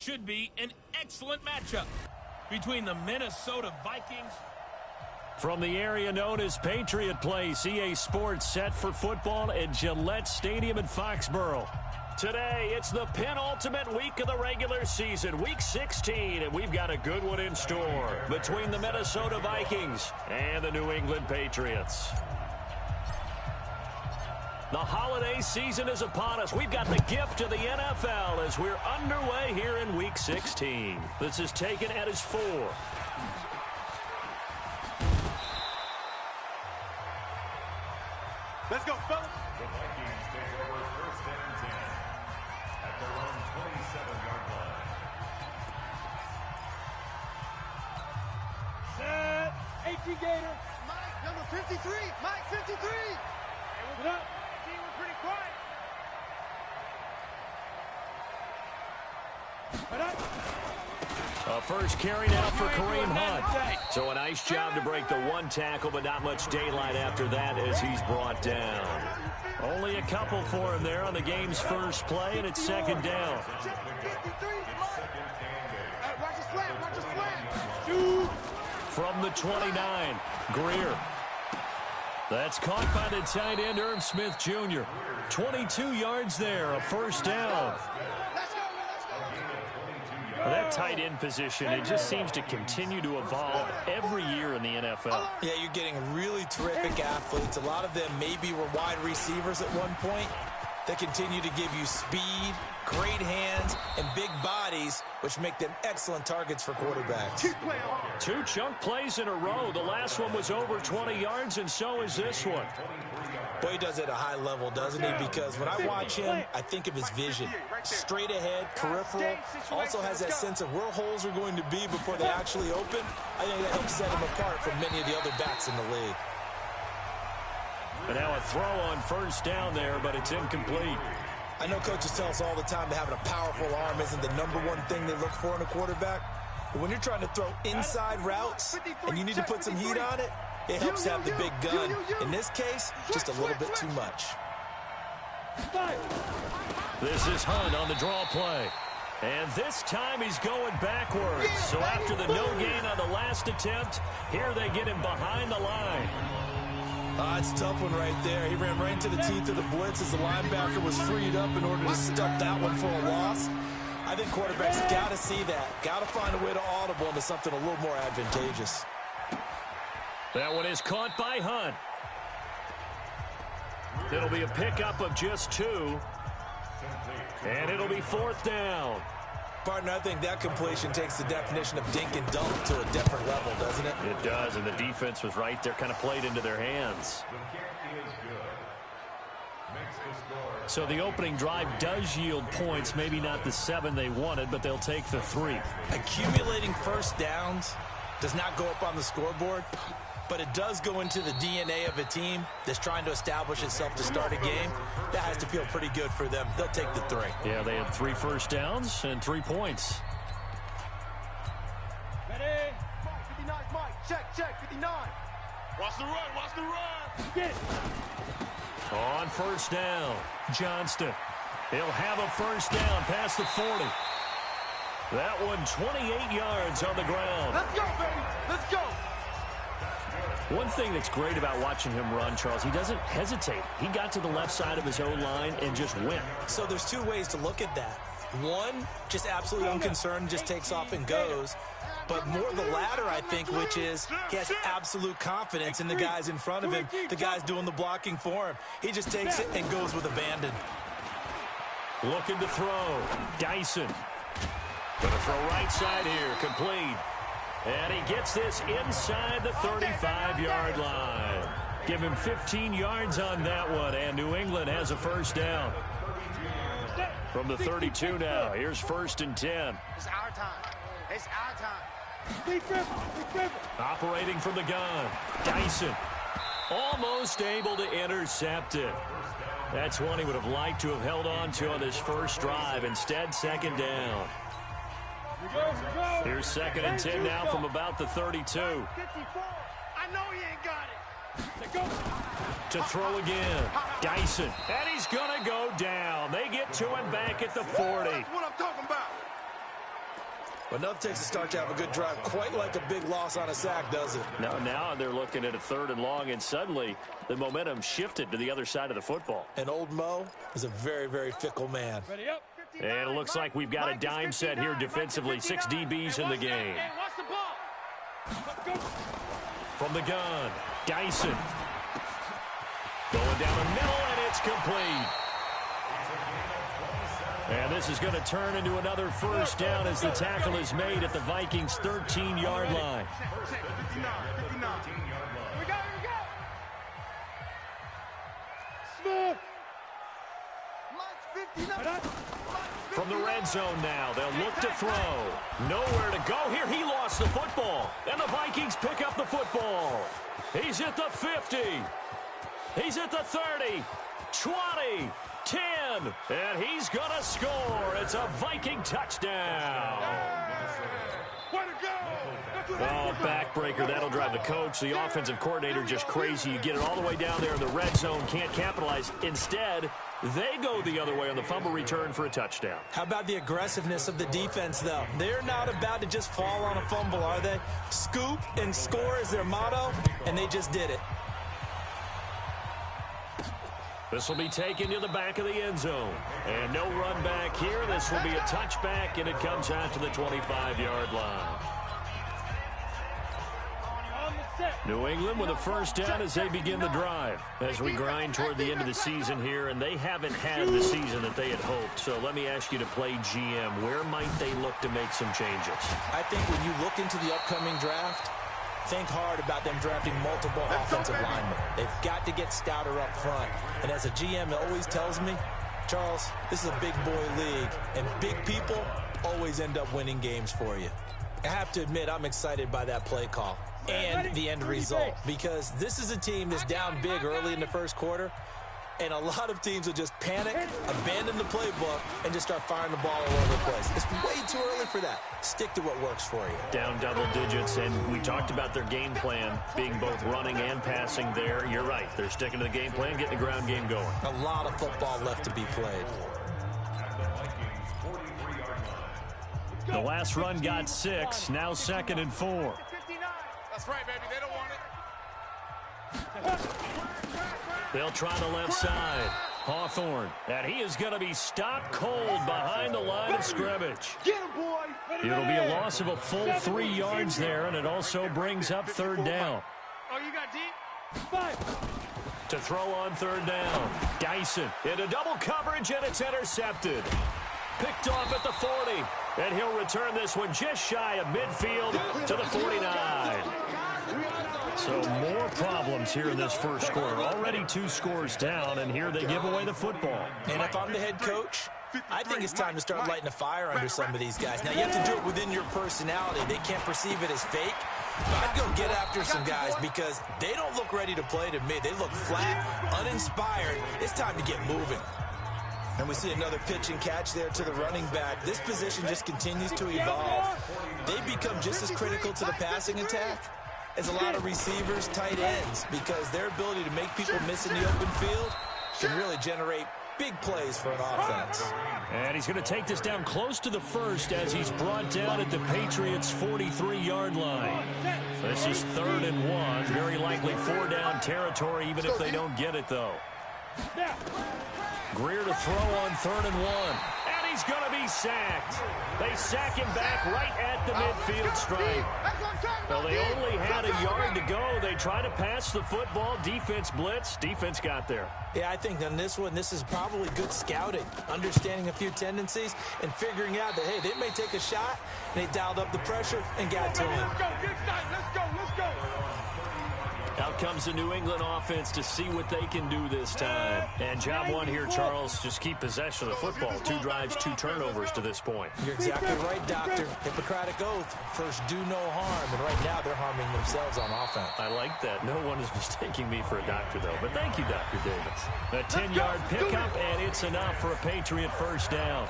Should be an excellent matchup between the Minnesota Vikings. From the area known as Patriot Place, EA Sports set for football at Gillette Stadium in Foxborough. Today, it's the penultimate week of the regular season, Week 16, and we've got a good one in store between the Minnesota Vikings and the New England Patriots. The holiday season is upon us. We've got the gift of the NFL as we're underway here in Week 16. This is taken at his 4. Let's go, fellas. The Vikings take over first and 10 at their own 27-yard line. Set. 18 Gator. Mike, number 53. Mike, 53. Hey, what's up? Team, we're pretty quiet. A first carry now for Kareem Hunt. So a nice job to break the one tackle, but not much daylight after that as he's brought down. Only a couple for him there on the game's first play, and it's second down. From the 29, Greer. That's caught by the tight end, Irv Smith Jr. 22 yards there, a first down. That tight end position, it just seems to continue to evolve every year in the NFL. Yeah, you're getting really terrific athletes. A lot of them maybe were wide receivers at one point. They continue to give you speed, great hands, and big bodies, which make them excellent targets for quarterbacks. 2 chunk plays in a row. The last one was over 20 yards, and so is this one. Boy, he does it at a high level, doesn't he? Because when I watch him, I think of his vision. Straight ahead, peripheral, also has that sense of where holes are going to be before they actually open. I think that helps set him apart from many of the other backs in the league. And now a throw on first down there, but it's incomplete. I know coaches tell us all the time that having a powerful arm isn't the number one thing they look for in a quarterback. But when you're trying to throw inside routes and you need to put some heat on it, it helps to have the big gun. In this case, just a little bit too much. This is Hunt on the draw play. And this time he's going backwards. So after the no gain on the last attempt, here they get him behind the line. It's a tough one right there. He ran right into the teeth of the blitz as the linebacker was freed up in order to stuff that one for a loss. I think quarterbacks got to see that. Got to find a way to audible into something a little more advantageous. That one is caught by Hunt. It'll be a pickup of just 2. And it'll be 4th down. Partner, I think that completion takes the definition of dink and dunk to a different level, doesn't it? It does, and the defense was right there, kind of played into their hands. So the opening drive does yield points, maybe not the 7 they wanted, but they'll take the 3. Accumulating first downs does not go up on the scoreboard, but it does go into the DNA of a team that's trying to establish itself to start a game. That has to feel pretty good for them. They'll take the 3. Yeah, they had 3 first downs and 3 points. Ready? 59, Mike. Check, 59. Watch the run. Get it. On first down, Johnston. He'll have a first down past the 40. That one 28 yards on the ground. Let's go, baby. Let's go. One thing that's great about watching him run, Charles, he doesn't hesitate. He got to the left side of his own line and just went. So there's 2 ways to look at that. One, just absolutely unconcerned, just takes off and goes. But more the latter, I think, which is he has absolute confidence in the guys in front of him, the guys doing the blocking for him. He just takes it and goes with abandon. Looking to throw. Dyson. Gonna throw right side here. Complete. And he gets this inside the 35-yard line. Give him 15 yards on that one, and New England has a first down. From the 32 now, here's 1st and 10. It's our time. It's our time. Operating from the gun, Dyson. Almost able to intercept it. That's one he would have liked to have held on to on his first drive. Instead, 2nd down. Here's 2nd and 10 now from about the 32. I know he ain't got it. To throw again, Dyson. And he's going to go down. They get to him back at the 40. That's what I'm talking about. Enough takes a start to have a good drive, quite like a big loss on a sack, does it? Now they're looking at a 3rd and long, and suddenly the momentum shifted to the other side of the football. And old Mo is a very, very fickle man. Ready up. And it looks like we've got a dime set here defensively. 6 DBs in the game. From the gun, Dyson. Going down the middle, and it's complete. And this is going to turn into another first down as the tackle is made at the Vikings' 13-yard line. From the red zone now, they'll look to throw. Nowhere to go here. He lost the football. And the Vikings pick up the football. He's at the 50. He's at the 30, 20, 10, and he's going to score. It's a Viking touchdown. Oh, backbreaker. That'll drive the coach, the offensive coordinator, just crazy. You get it all the way down there in the red zone, can't capitalize. Instead, they go the other way on the fumble return for a touchdown. How about the aggressiveness of the defense, though? They're not about to just fall on a fumble, are they? Scoop and score is their motto, and they just did it. This will be taken to the back of the end zone. And no run back here. This will be a touchback, and it comes out to the 25-yard line. New England with a first down as they begin the drive. As we grind toward the end of the season here, and they haven't had the season that they had hoped. So let me ask you to play GM. Where might they look to make some changes? I think when you look into the upcoming draft, think hard about them drafting multiple offensive linemen. They've got to get stouter up front. And as a GM, it always tells me, Charles, this is a big boy league, and big people always end up winning games for you. I have to admit, I'm excited by that play call and the end result, because this is a team that's down big early in the first quarter, and a lot of teams will just panic, abandon the playbook, and just start firing the ball all over the place. It's way too early for that. Stick to what works for you. Down double digits, and we talked about their game plan being both running and passing there. You're right. They're sticking to the game plan, getting the ground game going. A lot of football left to be played. The last run got 6, now 2nd and 4. That's right, baby. They don't want it. They'll try the left side. Hawthorne, and he is going to be stopped cold behind the line of scrimmage. Get him, boy. It'll be a loss of a full 3 yards there, and it also brings up 3rd down. Oh, you got deep? To throw on 3rd down. Dyson into double coverage, and it's intercepted. Picked off at the 40, and he'll return this one just shy of midfield to the 49. So more problems here in this first quarter. Already 2 scores down, and here they give away the football. And if I'm the head coach, I think it's time to start lighting a fire under some of these guys. Now, you have to do it within your personality. They can't perceive it as fake. But I'd go get after some guys because they don't look ready to play to me. They look flat, uninspired. It's time to get moving. And we see another pitch and catch there to the running back. This position just continues to evolve. They become just as critical to the passing attack as a lot of receivers, tight ends, because their ability to make people miss in the open field can really generate big plays for an offense. And he's going to take this down close to the 1st as he's brought down at the Patriots' 43-yard line. This is 3rd and 1. Very likely 4-down territory, even if they don't get it, though. Greer to throw on 3rd and 1. And he's going to be sacked. They sack him back right at the midfield stripe. Well, they only had a yard to go. They try to pass the football. Defense blitz. Defense got there. Yeah, I think on this one, this is probably good scouting, understanding a few tendencies, and figuring out that, hey, they may take a shot, and they dialed up the pressure and got to him. Let's go. Let's go. Out comes the New England offense to see what they can do this time. And job one here, Charles, just keep possession of the football. 2 drives, 2 turnovers to this point. You're exactly right, Doctor. Hippocratic oath. First, do no harm. And right now, they're harming themselves on offense. I like that. No one is mistaking me for a doctor, though. But thank you, Dr. Davis. A 10-yard pickup, and it's enough for a Patriot first down.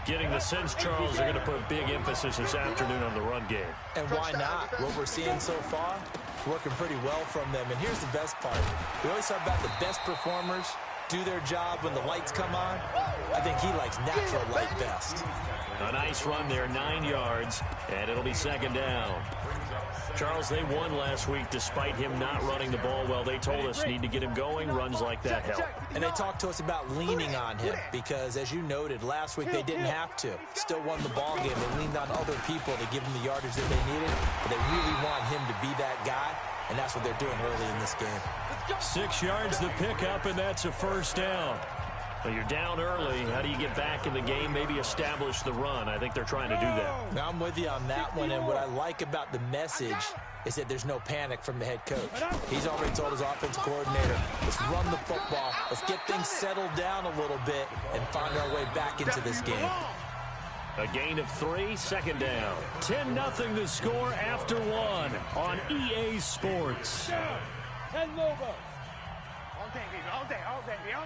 Getting the sense, Charles, they're going to put a big emphasis this afternoon on the run game. And why not? What we're seeing so far, working pretty well from them. And here's the best part. We always talk about the best performers do their job when the lights come on. I think he likes natural light best. A nice run there, 9 yards, and it'll be second down. Charles, they won last week despite him not running the ball well. They told us need to get him going. Runs like that help. And they talked to us about leaning on him because, as you noted, last week they didn't have to. Still won the ball game. They leaned on other people to give them the yardage that they needed, but they really want him to be that guy, and that's what they're doing early in this game. 6 yards the pickup, and that's a first down. Well, you're down early. How do you get back in the game, maybe establish the run? I think they're trying to do that. Now, I'm with you on that one, and what I like about the message is that there's no panic from the head coach. He's already told his offense coordinator, let's run the football, let's get things settled down a little bit and find our way back into this game. A gain of 3, second down. 10-0 the score after 1 on EA Sports. Head logo. All day, baby, all day, all day, baby.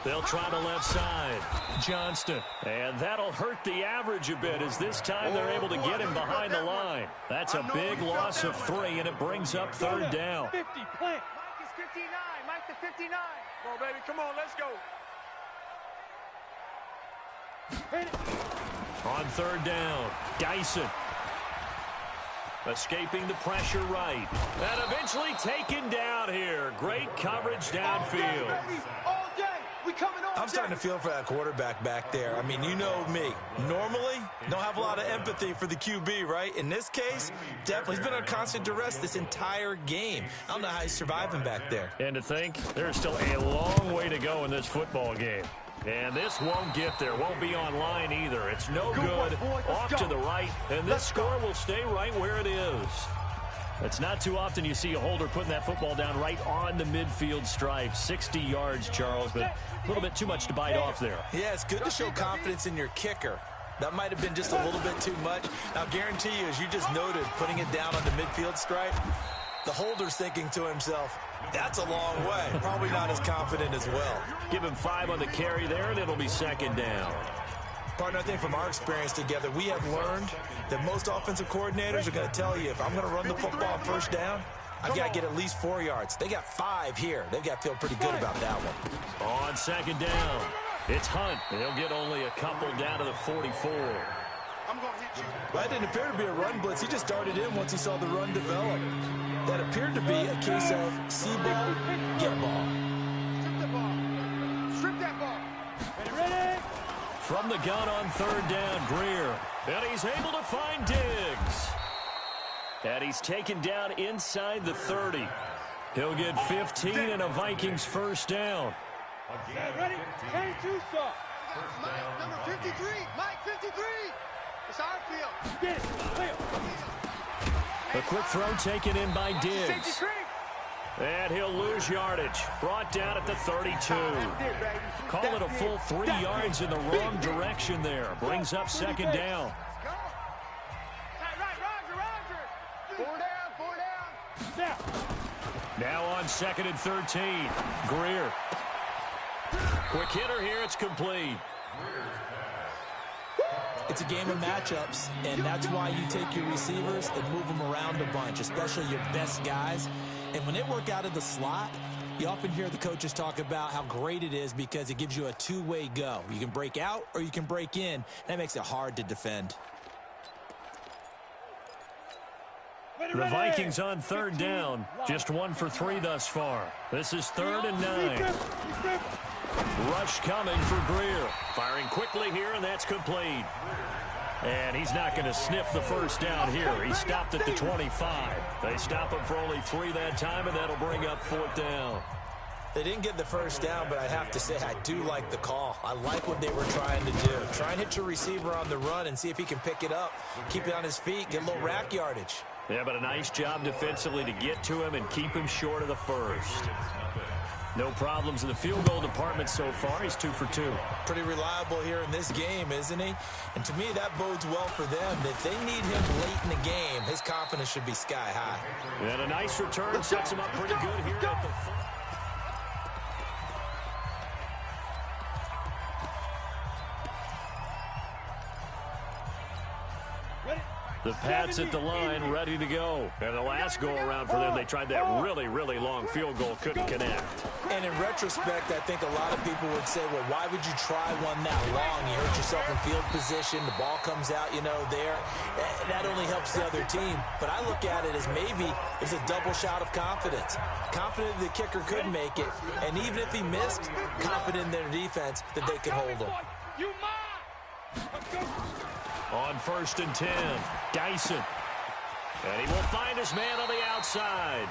They'll try the left side. Johnston. And that'll hurt the average a bit as this time they're able to get him behind the line. That's a big loss of 3, and it brings up third down. 50, plant. Mike is 59. Mike the 59. Come on, baby. Come on, let's go. Hit it. On third down, Dyson. Escaping the pressure right. And eventually taken down here. Great coverage downfield. All day. We coming on. I'm starting to feel for that quarterback back there. I mean, you know me. Normally, don't have a lot of empathy for the QB, right? In this case, definitely. He's been under constant duress this entire game. I don't know how he's surviving back there. And to think, there's still a long way to go in this football game. And this won't get there. Won't be online either. It's no good. Off to the right. And this score will stay right where it is. It's not too often you see a holder putting that football down right on the midfield stripe. 60 yards, Charles, but a little bit too much to bite off there. Yeah, it's good to show confidence in your kicker. That might have been just a little bit too much. Now, guarantee you, as you just noted, putting it down on the midfield stripe, the holder's thinking to himself, that's a long way. Probably not as confident as well. Give him 5 on the carry there, and it'll be second down. Partner, I think from our experience together, we have learned that most offensive coordinators are going to tell you, if I'm going to run the football first down, I've got to get at least 4 yards. They got 5 here. They've got to feel pretty good about that one. On second down, it's Hunt. He'll get only a couple down to the 44. I'm going to hit you. That didn't appear to be a run blitz. He just started in once he saw the run develop. That appeared to be a case of see ball, get ball. Strip the ball. Strip that ball. Ready? From the gun on third down, Greer. And he's able to find Diggs. And he's taken down inside the 30. He'll get 15 and a Vikings first down. Ready? 10-2 stop. Mike, number 53. Mike, 53. It's our field. Get it. Clear. A quick throw taken in by Diggs. And he'll lose yardage. Brought down at the 32. Call it a full 3 yards in the wrong direction there. Brings up second down. Roger. 4 down. Now on second and 13. Greer. Quick hitter here. It's complete. It's a game of matchups, and that's why you take your receivers and move them around a bunch, especially your best guys. And when they work out of the slot, you often hear the coaches talk about how great it is because it gives you a two-way go. You can break out or you can break in. That makes it hard to defend. The Vikings on third down. Just 1 for 3 thus far. This is 3rd and 9. Rush coming for Greer. Firing quickly here, and that's complete. And he's not going to sniff the first down here. He stopped at the 25. They stop him for only 3 that time, and that'll bring up 4th down. They didn't get the first down, but I have to say I do like the call. I like what they were trying to do. Try and hit your receiver on the run and see if he can pick it up. Keep it on his feet, get a little rack yardage. Yeah, but a nice job defensively to get to him and keep him short of the first. No problems in the field goal department so far. He's 2 for 2. Pretty reliable here in this game, isn't he? And to me, that bodes well for them. If they need him late in the game, his confidence should be sky high. And a nice return sets him up pretty good here at the The Pats at the line, ready to go. And the last go-around for them, they tried that really, really long field goal, couldn't connect. And in retrospect, I think a lot of people would say, well, why would you try one that long? You hurt yourself in field position. The ball comes out, there. That only helps the other team. But I look at it as maybe it's a double shot of confidence. Confident the kicker could make it. And even if he missed, confident in their defense that they could hold him. On 1st and 10, Dyson. And he will find his man on the outside.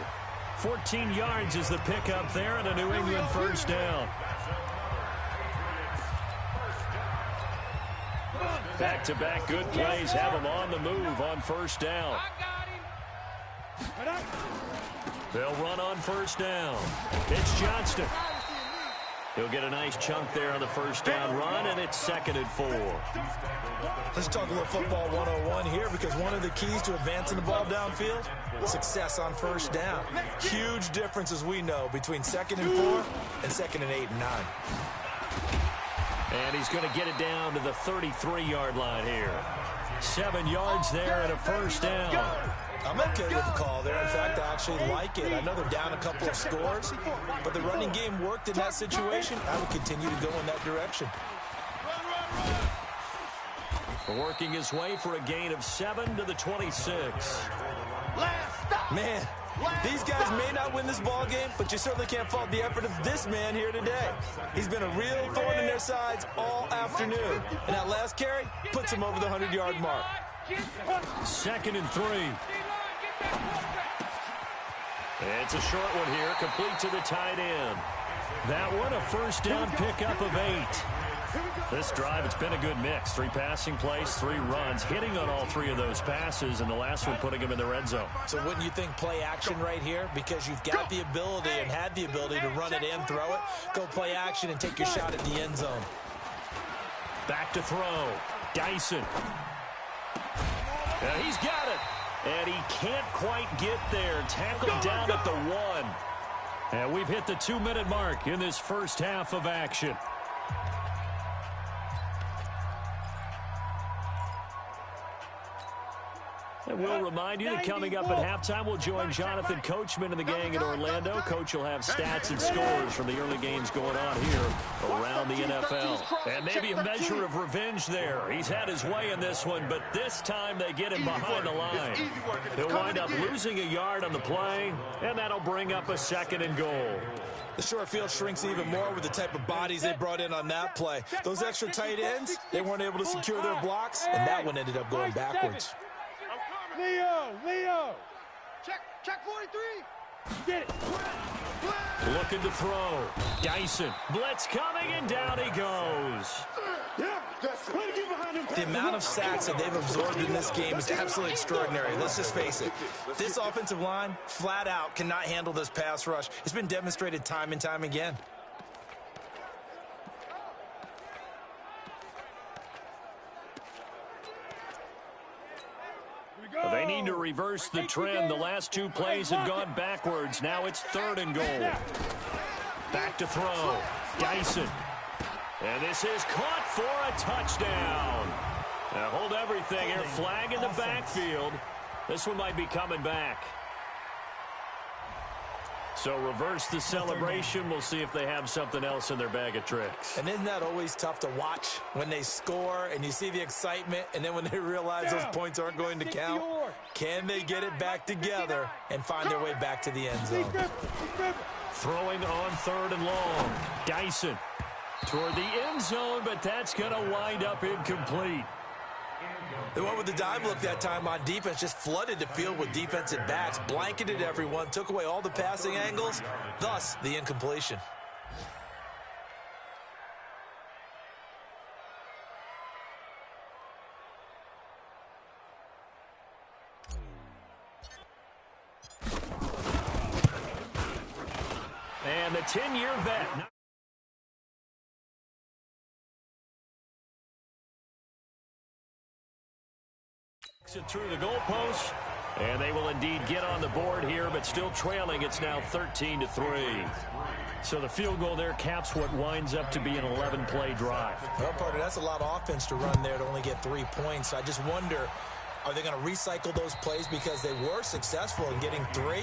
14 yards is the pickup there, and a New England first down. Back-to-back good plays have him on the move on 1st down. They'll run on 1st down. It's Johnston. He'll get a nice chunk there on the 1st down run, and it's 2nd and 4. Let's talk a little football 101 here, because one of the keys to advancing the ball downfield, success on 1st down. Huge difference, as we know, between 2nd and 4 and 2nd and 8 and 9. And he's going to get it down to the 33-yard line here. 7 yards there and a 1st down. I'm okay with the call there. In fact, I actually like it. I know they're down a couple of scores, but the running game worked in that situation. I would continue to go in that direction. Working his way for a gain of 7 to the 26. Man, these guys may not win this ball game, but you certainly can't fault the effort of this man here today. He's been a real thorn in their sides all afternoon. And that last carry puts him over the 100-yard mark. 2nd and 3. It's a short one here, complete to the tight end. That one, a 1st down pickup of 8. This drive, it's been a good mix. 3 passing plays, 3 runs, hitting on all 3 of those passes, and the last one putting him in the red zone. So wouldn't you think play action right here? Because you've got the ability and had the ability to run it in, throw it, go play action, and take your shot at the end zone. Back to throw. Dyson. And he's got it. And he can't quite get there. Tackled down at the 1. And we've hit the 2-minute mark in this first half of action. And we'll remind you that coming up at halftime, we'll join Jonathan Coachman and the gang in Orlando. Coach will have stats and scores from the early games going on here around the NFL. And maybe a measure of revenge there. He's had his way in this one, but this time they get him behind the line. He'll wind up losing a yard on the play, and that'll bring up a 2nd and goal. The short field shrinks even more with the type of bodies they brought in on that play. Those extra tight ends, they weren't able to secure their blocks, and that one ended up going backwards. Leo! Check 43! Get it! Looking to throw. Dyson. Blitz coming, and down he goes. The amount of sacks that they've absorbed in this game is absolutely extraordinary. Let's just face it. This offensive line, flat out, cannot handle this pass rush. It's been demonstrated time and time again. They need to reverse the trend. The last 2 plays have gone backwards. Now it's 3rd and goal. Back to throw. Dyson. And this is caught for a touchdown. Now hold everything here. Flag in the backfield. This one might be coming back. So reverse the celebration. We'll see if they have something else in their bag of tricks. And isn't that always tough to watch when they score and you see the excitement, and then when they realize those points aren't going to count? Can they get it back together and find their way back to the end zone? Throwing on 3rd and long. Dyson toward the end zone, but that's going to wind up incomplete. They went with the dime look that time on defense, just flooded the field with defensive backs, blanketed everyone, took away all the passing angles, thus the incompletion. And the 10-year vet. It through the goalpost, and they will indeed get on the board here, but still trailing. It's now 13-3. So the field goal there caps what winds up to be an 11-play drive. Well, partner, that's a lot of offense to run there to only get 3 points. I just wonder, Are they going to recycle those plays because they were successful in getting 3?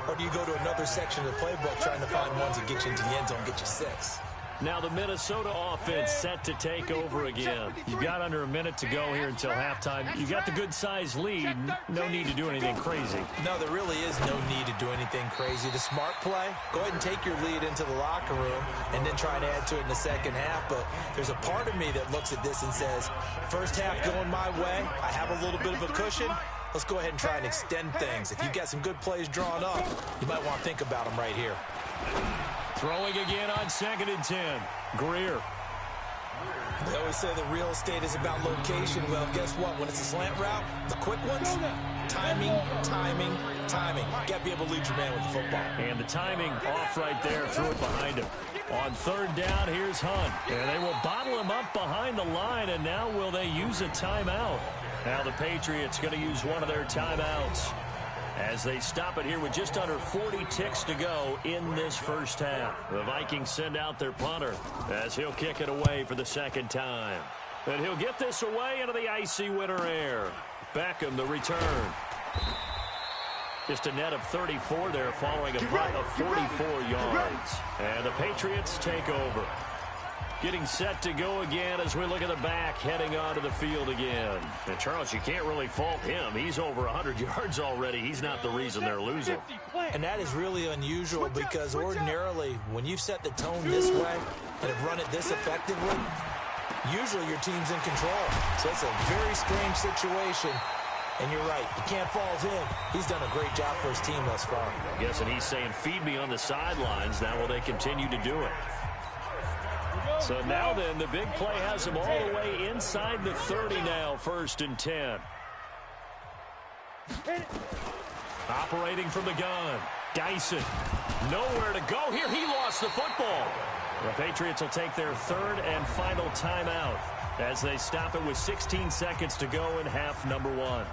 Or do you go to another section of the playbook trying to find ones that get you into the end zone, get you 6? Now the Minnesota offense set to take over again. You've got under a minute to go here until halftime. You got the good-sized lead. No need to do anything crazy. No, there really is no need to do anything crazy. The smart play, go ahead and take your lead into the locker room and then try and add to it in the second half. But there's a part of me that looks at this and says, first half going my way, I have a little bit of a cushion. Let's go ahead and try and extend things. If you've got some good plays drawn up, you might want to think about them right here. Throwing again on 2nd and 10. Greer. They always say that real estate is about location. Well, guess what? When it's a slant route, the quick ones, timing, timing, timing. You got to be able to lead your man with the football. And the timing off right there, threw it behind him. On 3rd down, here's Hunt. And they will bottle him up behind the line, and now will they use a timeout? Now the Patriots going to use one of their timeouts as they stop it here with just under 40 ticks to go in this first half. The Vikings send out their punter as he'll kick it away for the 2nd time. And he'll get this away into the icy winter air. Beckham, the return. Just a net of 34 there following a punt of 44 yards. And the Patriots take over. Getting set to go again as we look at the back, heading onto the field again. And Charles, you can't really fault him. He's over 100 yards already. He's not the reason they're losing. And that is really unusual because ordinarily, when you've set the tone this way and have run it this effectively, usually your team's in control. So it's a very strange situation. And you're right, you can't fault him. He's done a great job for his team thus far. I guess, and he's saying, feed me on the sidelines. Now will they continue to do it? So now then, the big play has him all the way inside the 30 now, 1st and 10. Operating from the gun. Dyson. Nowhere to go here. He lost the football. The Patriots will take their 3rd and final timeout as they stop it with 16 seconds to go in half number 1.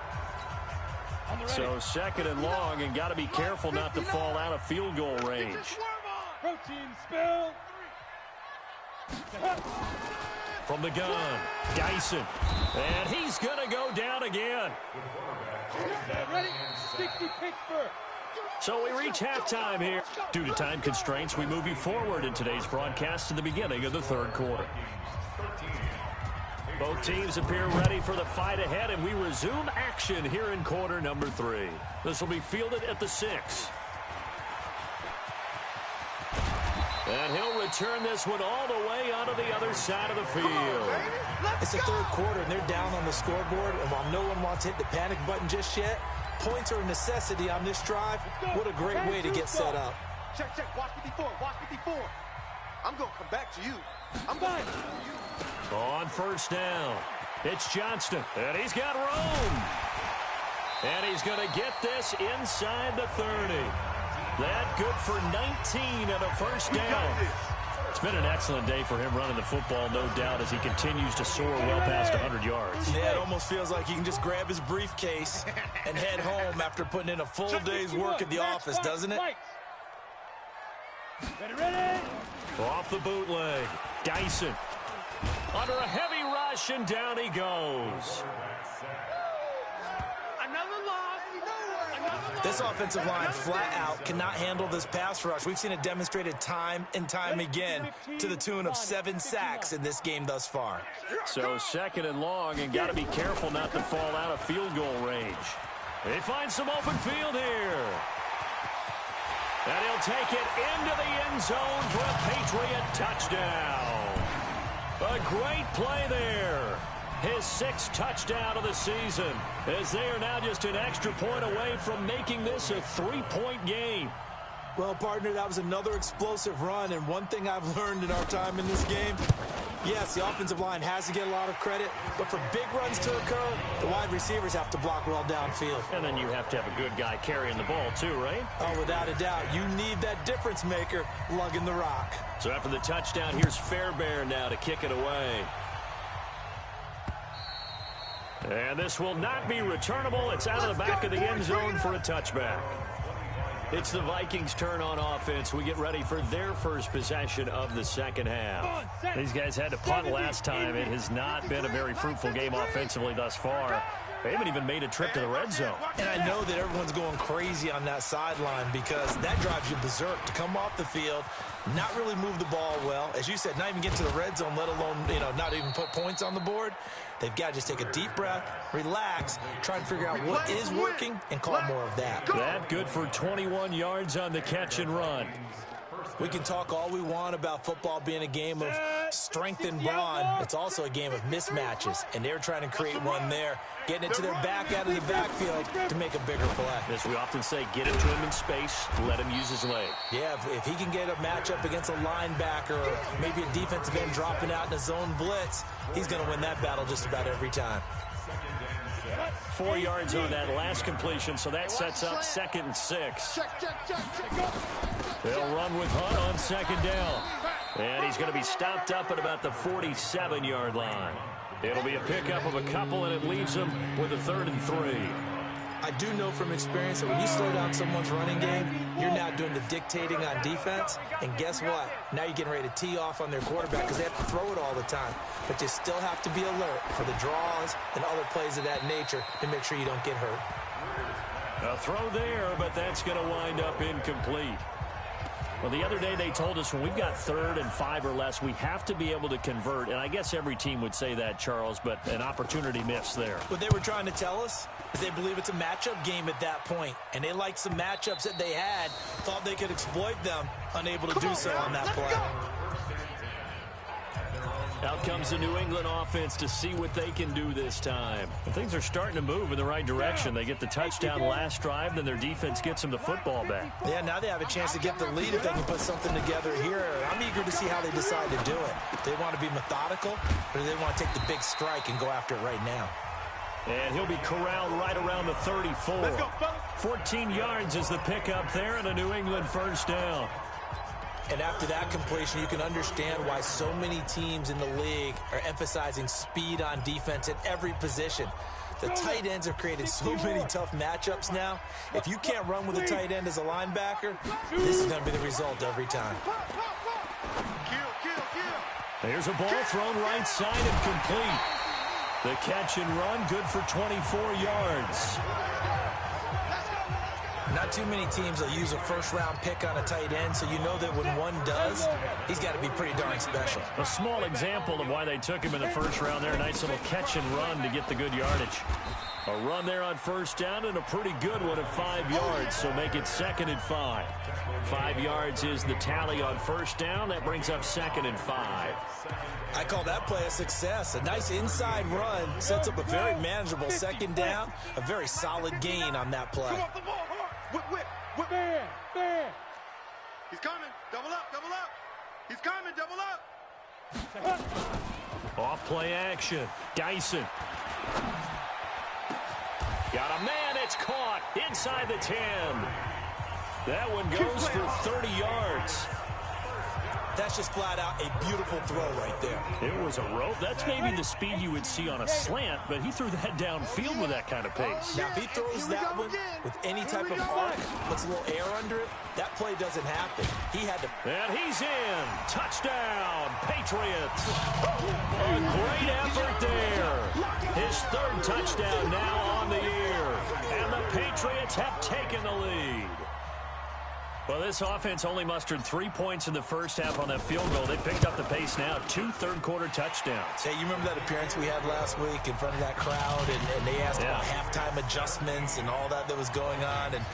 So 2nd and long, and got to be careful not to fall out of field goal range. Protein spill. From the gun, Dyson. And he's going to go down again. Ready? 60 Pittsburgh. So we reach halftime here. Due to time constraints, we move you forward in today's broadcast to the beginning of the 3rd quarter. Both teams appear ready for the fight ahead, and we resume action here in quarter number 3. This will be fielded at the 6. And he'll return this one all the way onto the other side of the field. It's the 3rd quarter, and they're down on the scoreboard. And while no one wants to hit the panic button just yet, points are a necessity on this drive. What a great way to get set up. Check, check. Watch 54. Watch 54. I'm going to come back to you. I'm going to you. On 1st down, it's Johnston. And he's got room. And he's going to get this inside the 30. That good for 19 and a 1st down. It's been an excellent day for him running the football, no doubt, as he continues to soar well past 100 yards. Yeah, it almost feels like he can just grab his briefcase and head home after putting in a full day's work at the office, doesn't it? Ready? Off the bootleg, Dyson. Under a heavy rush, and down he goes. Another loss. This offensive line flat out cannot handle this pass rush. We've seen it demonstrated time and time again to the tune of 7 sacks in this game thus far. So 2nd and long, and got to be careful not to fall out of field goal range. They find some open field here. And he'll take it into the end zone for a Patriot touchdown. A great play there. His 6th touchdown of the season, as they are now just an extra point away from making this a 3-point game. Well, partner, that was another explosive run, and one thing I've learned in our time in this game, yes, the offensive line has to get a lot of credit, but for big runs to occur, the wide receivers have to block well downfield. And then you have to have a good guy carrying the ball too, right? Oh, without a doubt. You need that difference maker lugging the rock. So after the touchdown, here's Fairbairn now to kick it away. And this will not be returnable. It's out of the back of the end zone for a touchback. It's the Vikings' turn on offense. We get ready for their first possession of the 2nd half. These guys had to punt last time. It has not been a very fruitful game offensively thus far. They haven't even made a trip to the red zone. And I know that everyone's going crazy on that sideline because that drives you berserk to come off the field, not really move the ball well. As you said, not even get to the red zone, let alone, not even put points on the board. They've got to just take a deep breath, relax, try and figure out what is working, and call more of that. That good for 21 yards on the catch and run. We can talk all we want about football being a game of strength and brawn. It's also a game of mismatches, and they're trying to create one there, getting it to their back out of the backfield to make a bigger play. As we often say, get it to him in space, let him use his leg. Yeah, if he can get a matchup against a linebacker or maybe a defensive end dropping out in a zone blitz, he's going to win that battle just about every time. 4 yards on that last completion, so that sets up 2nd and 6. They'll run with Hunt on 2nd down. And he's going to be stopped up at about the 47-yard line. It'll be a pickup of a couple, and it leaves him with a 3rd and 3. I do know from experience that when you slow down someone's running game, you're now doing the dictating on defense. And guess what? Now you're getting ready to tee off on their quarterback because they have to throw it all the time. But you still have to be alert for the draws and other plays of that nature to make sure you don't get hurt. A throw there, but that's going to wind up incomplete. Well, the other day they told us when we've got 3rd and 5 or less, we have to be able to convert. And I guess every team would say that, Charles, but an opportunity missed there. What they were trying to tell us is they believe it's a matchup game at that point. And they liked some matchups that they had, thought they could exploit them, unable to do so on that play. Out comes the New England offense to see what they can do this time. Things are starting to move in the right direction. They get the touchdown last drive, then their defense gets them the football back. Yeah, now they have a chance to get the lead if they can put something together here. I'm eager to see how they decide to do it. Do they want to be methodical, or do they want to take the big strike and go after it right now? And he'll be corralled right around the 34. 14 yards is the pickup there, and a New England 1st down. And after that completion, you can understand why so many teams in the league are emphasizing speed on defense at every position. The tight ends have created so many tough matchups now. If you can't run with a tight end as a linebacker, this is going to be the result every time. There's a ball thrown right side and complete. The catch and run, good for 24 yards. Not too many teams will use a 1st-round pick on a tight end, so you know that when one does, he's got to be pretty darn special. A small example of why they took him in the 1st round there. A nice little catch and run to get the good yardage. A run there on 1st down and a pretty good one at 5 yards, so make it 2nd and 5. 5 yards is the tally on 1st down. That brings up 2nd and 5. I call that play a success. A nice inside run sets up a very manageable 2nd down. A very solid gain on that play. Whip. Man. He's coming. Double up. He's coming. Double up. Off play action. Dyson. Got a man. It's caught inside the 10. That one goes for 30 yards. That's just flat out a beautiful throw right there. It was a rope. That's maybe the speed you would see on a slant, but he threw that downfield with that kind of pace. Now, if he throws that one with any type of arc, puts a little air under it, that play doesn't happen. He had to... And he's in. Touchdown, Patriots. A great effort there. His 3rd touchdown now on the year. And the Patriots have taken the lead. Well, this offense only mustered 3 points in the 1st half on that field goal. They picked up the pace now. 2 third-quarter touchdowns. Hey, you remember that appearance we had last week in front of that crowd, and they asked about halftime adjustments and all that was going on. And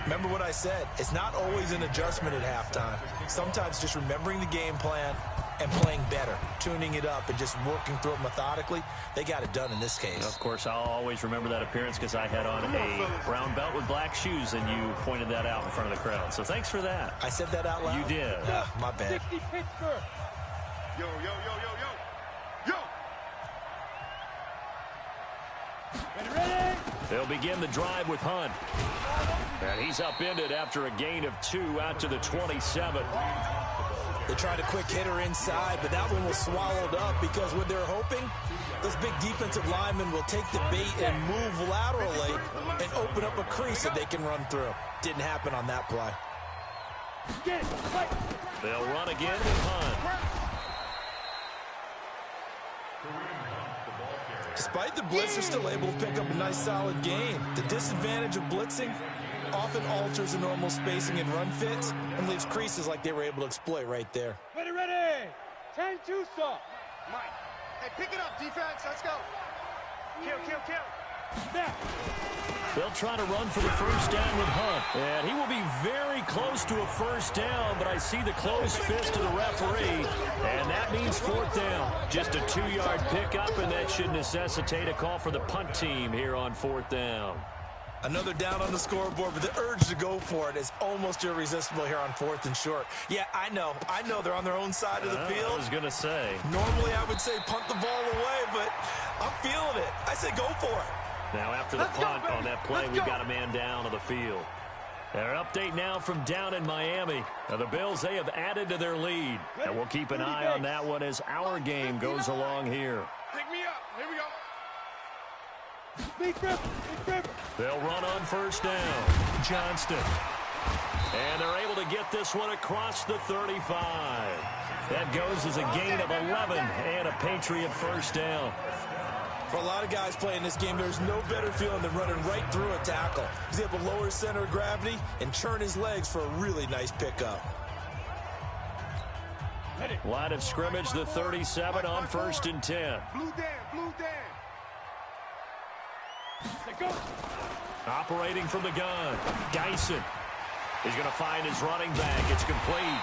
remember what I said. It's not always an adjustment at halftime. Sometimes just remembering the game plan and playing better, tuning it up and just working through it methodically. They got it done in this case. Of course, I'll always remember that appearance because I had on a brown belt with black shoes, and you pointed that out in front of the crowd. So thanks for that. I said that out loud? You did. My bad. Yo. Ready? They'll begin the drive with Hunt. And he's upended after a gain of 2 out to the 27. They tried a quick hitter inside, but that one was swallowed up because what they're hoping, this big defensive lineman will take the bait and move laterally and open up a crease that they can run through. Didn't happen on that play. They'll run again with Hunt. Despite the blitz, they're still able to pick up a nice, solid gain. The disadvantage of blitzing often alters the normal spacing and run fits and leaves creases like they were able to exploit right there. Ready, ready. 10-2 stop. Mike. Hey, pick it up, defense. Let's go. Kill. Snap. They'll try to run for the first down with Hunt. And he will be very close to a first down, but I see the closed fist of the referee, and that means fourth down. Just a 2-yard pickup, and that should necessitate a call for the punt team here on fourth down. Another down on the scoreboard, but the urge to go for it is almost irresistible here on 4th and short. Yeah, I know they're on their own side of the field. I was going to say. Normally I would say punt the ball away, but I'm feeling it. I say go for it. Now after the punt on that play, we've got a man down on the field. An update now from down in Miami. Now the Bills, they have added to their lead. And we'll keep an eye on that one as our game goes along here. Pick me up. Here we go. Big rip. They'll run on first down. Johnston. And they're able to get this one across the 35. That goes as a gain of 11 and a Patriot first down. For a lot of guys playing this game, there's no better feeling than running right through a tackle. He's able to lower his center of gravity and turn his legs for a really nice pickup. Line of scrimmage, the 37 on 1st and 10. Blue down. Go. Operating from the gun, Geisen. He's going to find his running back. It's complete.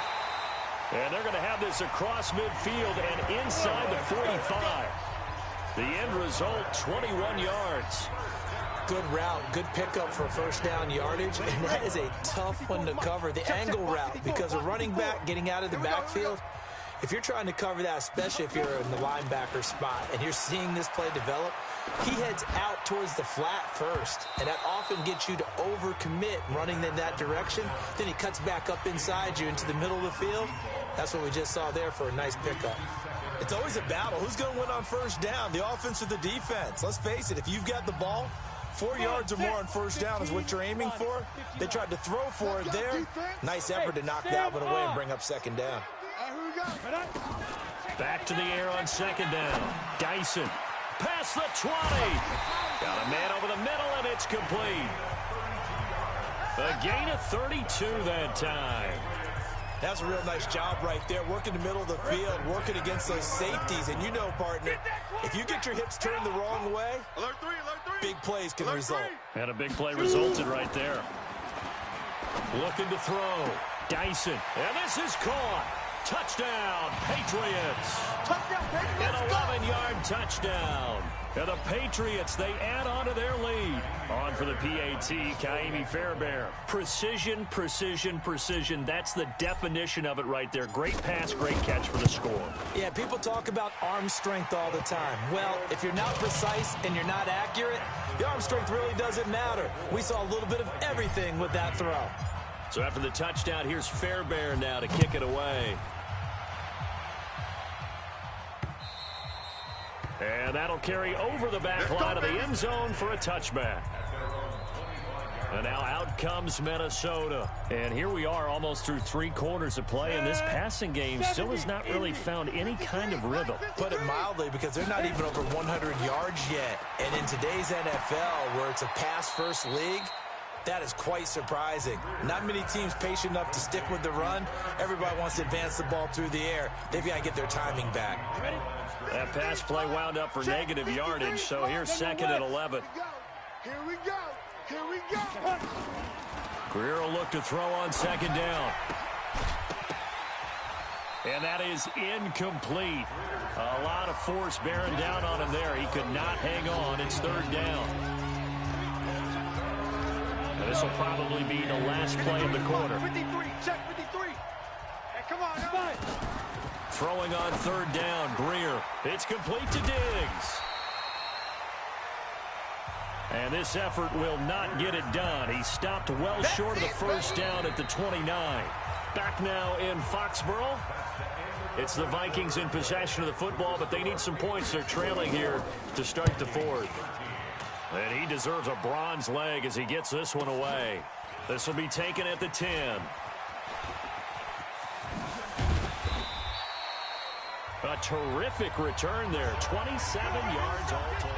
And they're going to have this across midfield and inside the 45. The end result, 21 yards. Good route, good pickup for first down yardage, and that is a tough one to cover, the angle route, because a running back getting out of the backfield, if you're trying to cover that, especially if you're in the linebacker spot and you're seeing this play develop, he heads out towards the flat first, and that often gets you to overcommit running in that direction. Then he cuts back up inside you into the middle of the field. That's what we just saw there for a nice pickup. It's always a battle. Who's going to win on first down, the offense or the defense? Let's face it, if you've got the ball, 4 yards or more on first down is what you're aiming for. They tried to throw for it there. Nice effort to knock that one away and bring up second down. Back to the air on second down. Geisen. Past the 20. Got a man over the middle, and it's complete. A gain of 32 that time. That's a real nice job right there, working the middle of the field, working against those safeties. And you know, partner, if you get your hips turned the wrong way, big plays can result. And a big play resulted right there. Looking to throw. Geisen. And this is caught. Touchdown, Patriots. Touchdown, Patriots. An 11-yard touchdown. And the Patriots, they add on to their lead. On for the PAT, Kaimi Fairbairn. Precision, precision, precision. That's the definition of it right there. Great pass, great catch for the score. Yeah, people talk about arm strength all the time. Well, if you're not precise and you're not accurate, the arm strength really doesn't matter. We saw a little bit of everything with that throw. So after the touchdown, here's Fairbairn now to kick it away. And that'll carry over the back line of the end zone for a touchback. And now out comes Minnesota. And here we are almost through 3 quarters of play, and this passing game still has not really found any kind of rhythm. Put it mildly, because they're not even over 100 yards yet. And in today's NFL, where it's a pass-first league, that is quite surprising. Not many teams patient enough to stick with the run. Everybody wants to advance the ball through the air. They've got to get their timing back. That pass play wound up for negative yardage, so here's 2nd and 11. Here we go. Greer will look to throw on 2nd down. And that is incomplete. A lot of force bearing down on him there. He could not hang on. It's 3rd down. And this will probably be the last play of the quarter. 53, check 53. Hey, come on. Throwing on 3rd down, Greer. It's complete to Diggs. And this effort will not get it done. He stopped well short of the first down at the 29. Back now in Foxborough. It's the Vikings in possession of the football, but they need some points. They're trailing here to start the 4th. And he deserves a bronze leg as he gets this one away. This will be taken at the 10. A terrific return there. 27 yards all told.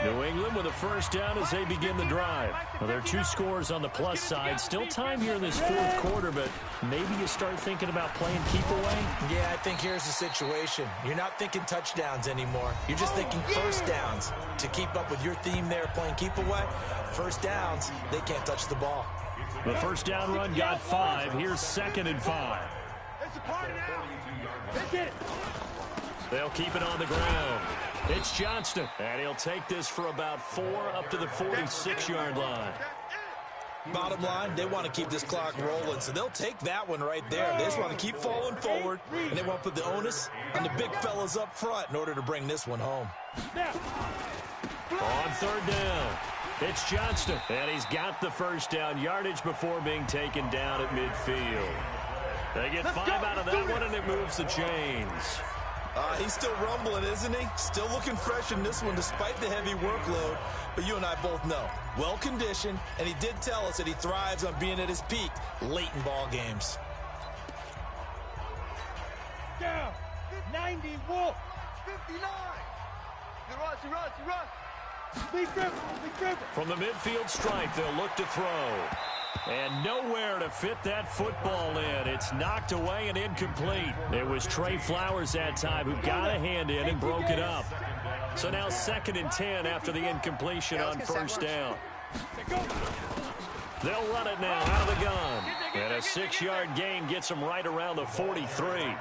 New England with a first down as they begin the drive. Well, there are 2 scores on the plus side. Still time here in this fourth quarter, but maybe you start thinking about playing keep away? Yeah, I think here's the situation. You're not thinking touchdowns anymore. You're just thinking first downs. To keep up with your theme there, playing keep away, first downs, they can't touch the ball. The first down run got 5. Here's 2nd and 5. It's a party now. Let's get it. They'll keep it on the ground. It's Johnston, and he'll take this for about 4 up to the 46-yard line. Bottom line, they want to keep this clock rolling, so they'll take that one right there. They just want to keep falling forward, and they want to put the onus on the big fellas up front in order to bring this one home. On 3rd down, it's Johnston, and he's got the first down yardage before being taken down at midfield. They get 5 out of that one, and it moves the chains. He's still rumbling, isn't he? Still looking fresh in this one despite the heavy workload. But you and I both know, well-conditioned, and he did tell us that he thrives on being at his peak late in ball games. Down. 90, Wolf. 59. He runs. Be careful. From the midfield stripe, they'll look to throw. And nowhere to fit that football in. It's knocked away and incomplete. It was Trey Flowers that time who got a hand in and broke it up. So now 2nd and 10 after the incompletion on first down. They'll run it now out of the gun. And a 6-yard gain gets them right around the 43.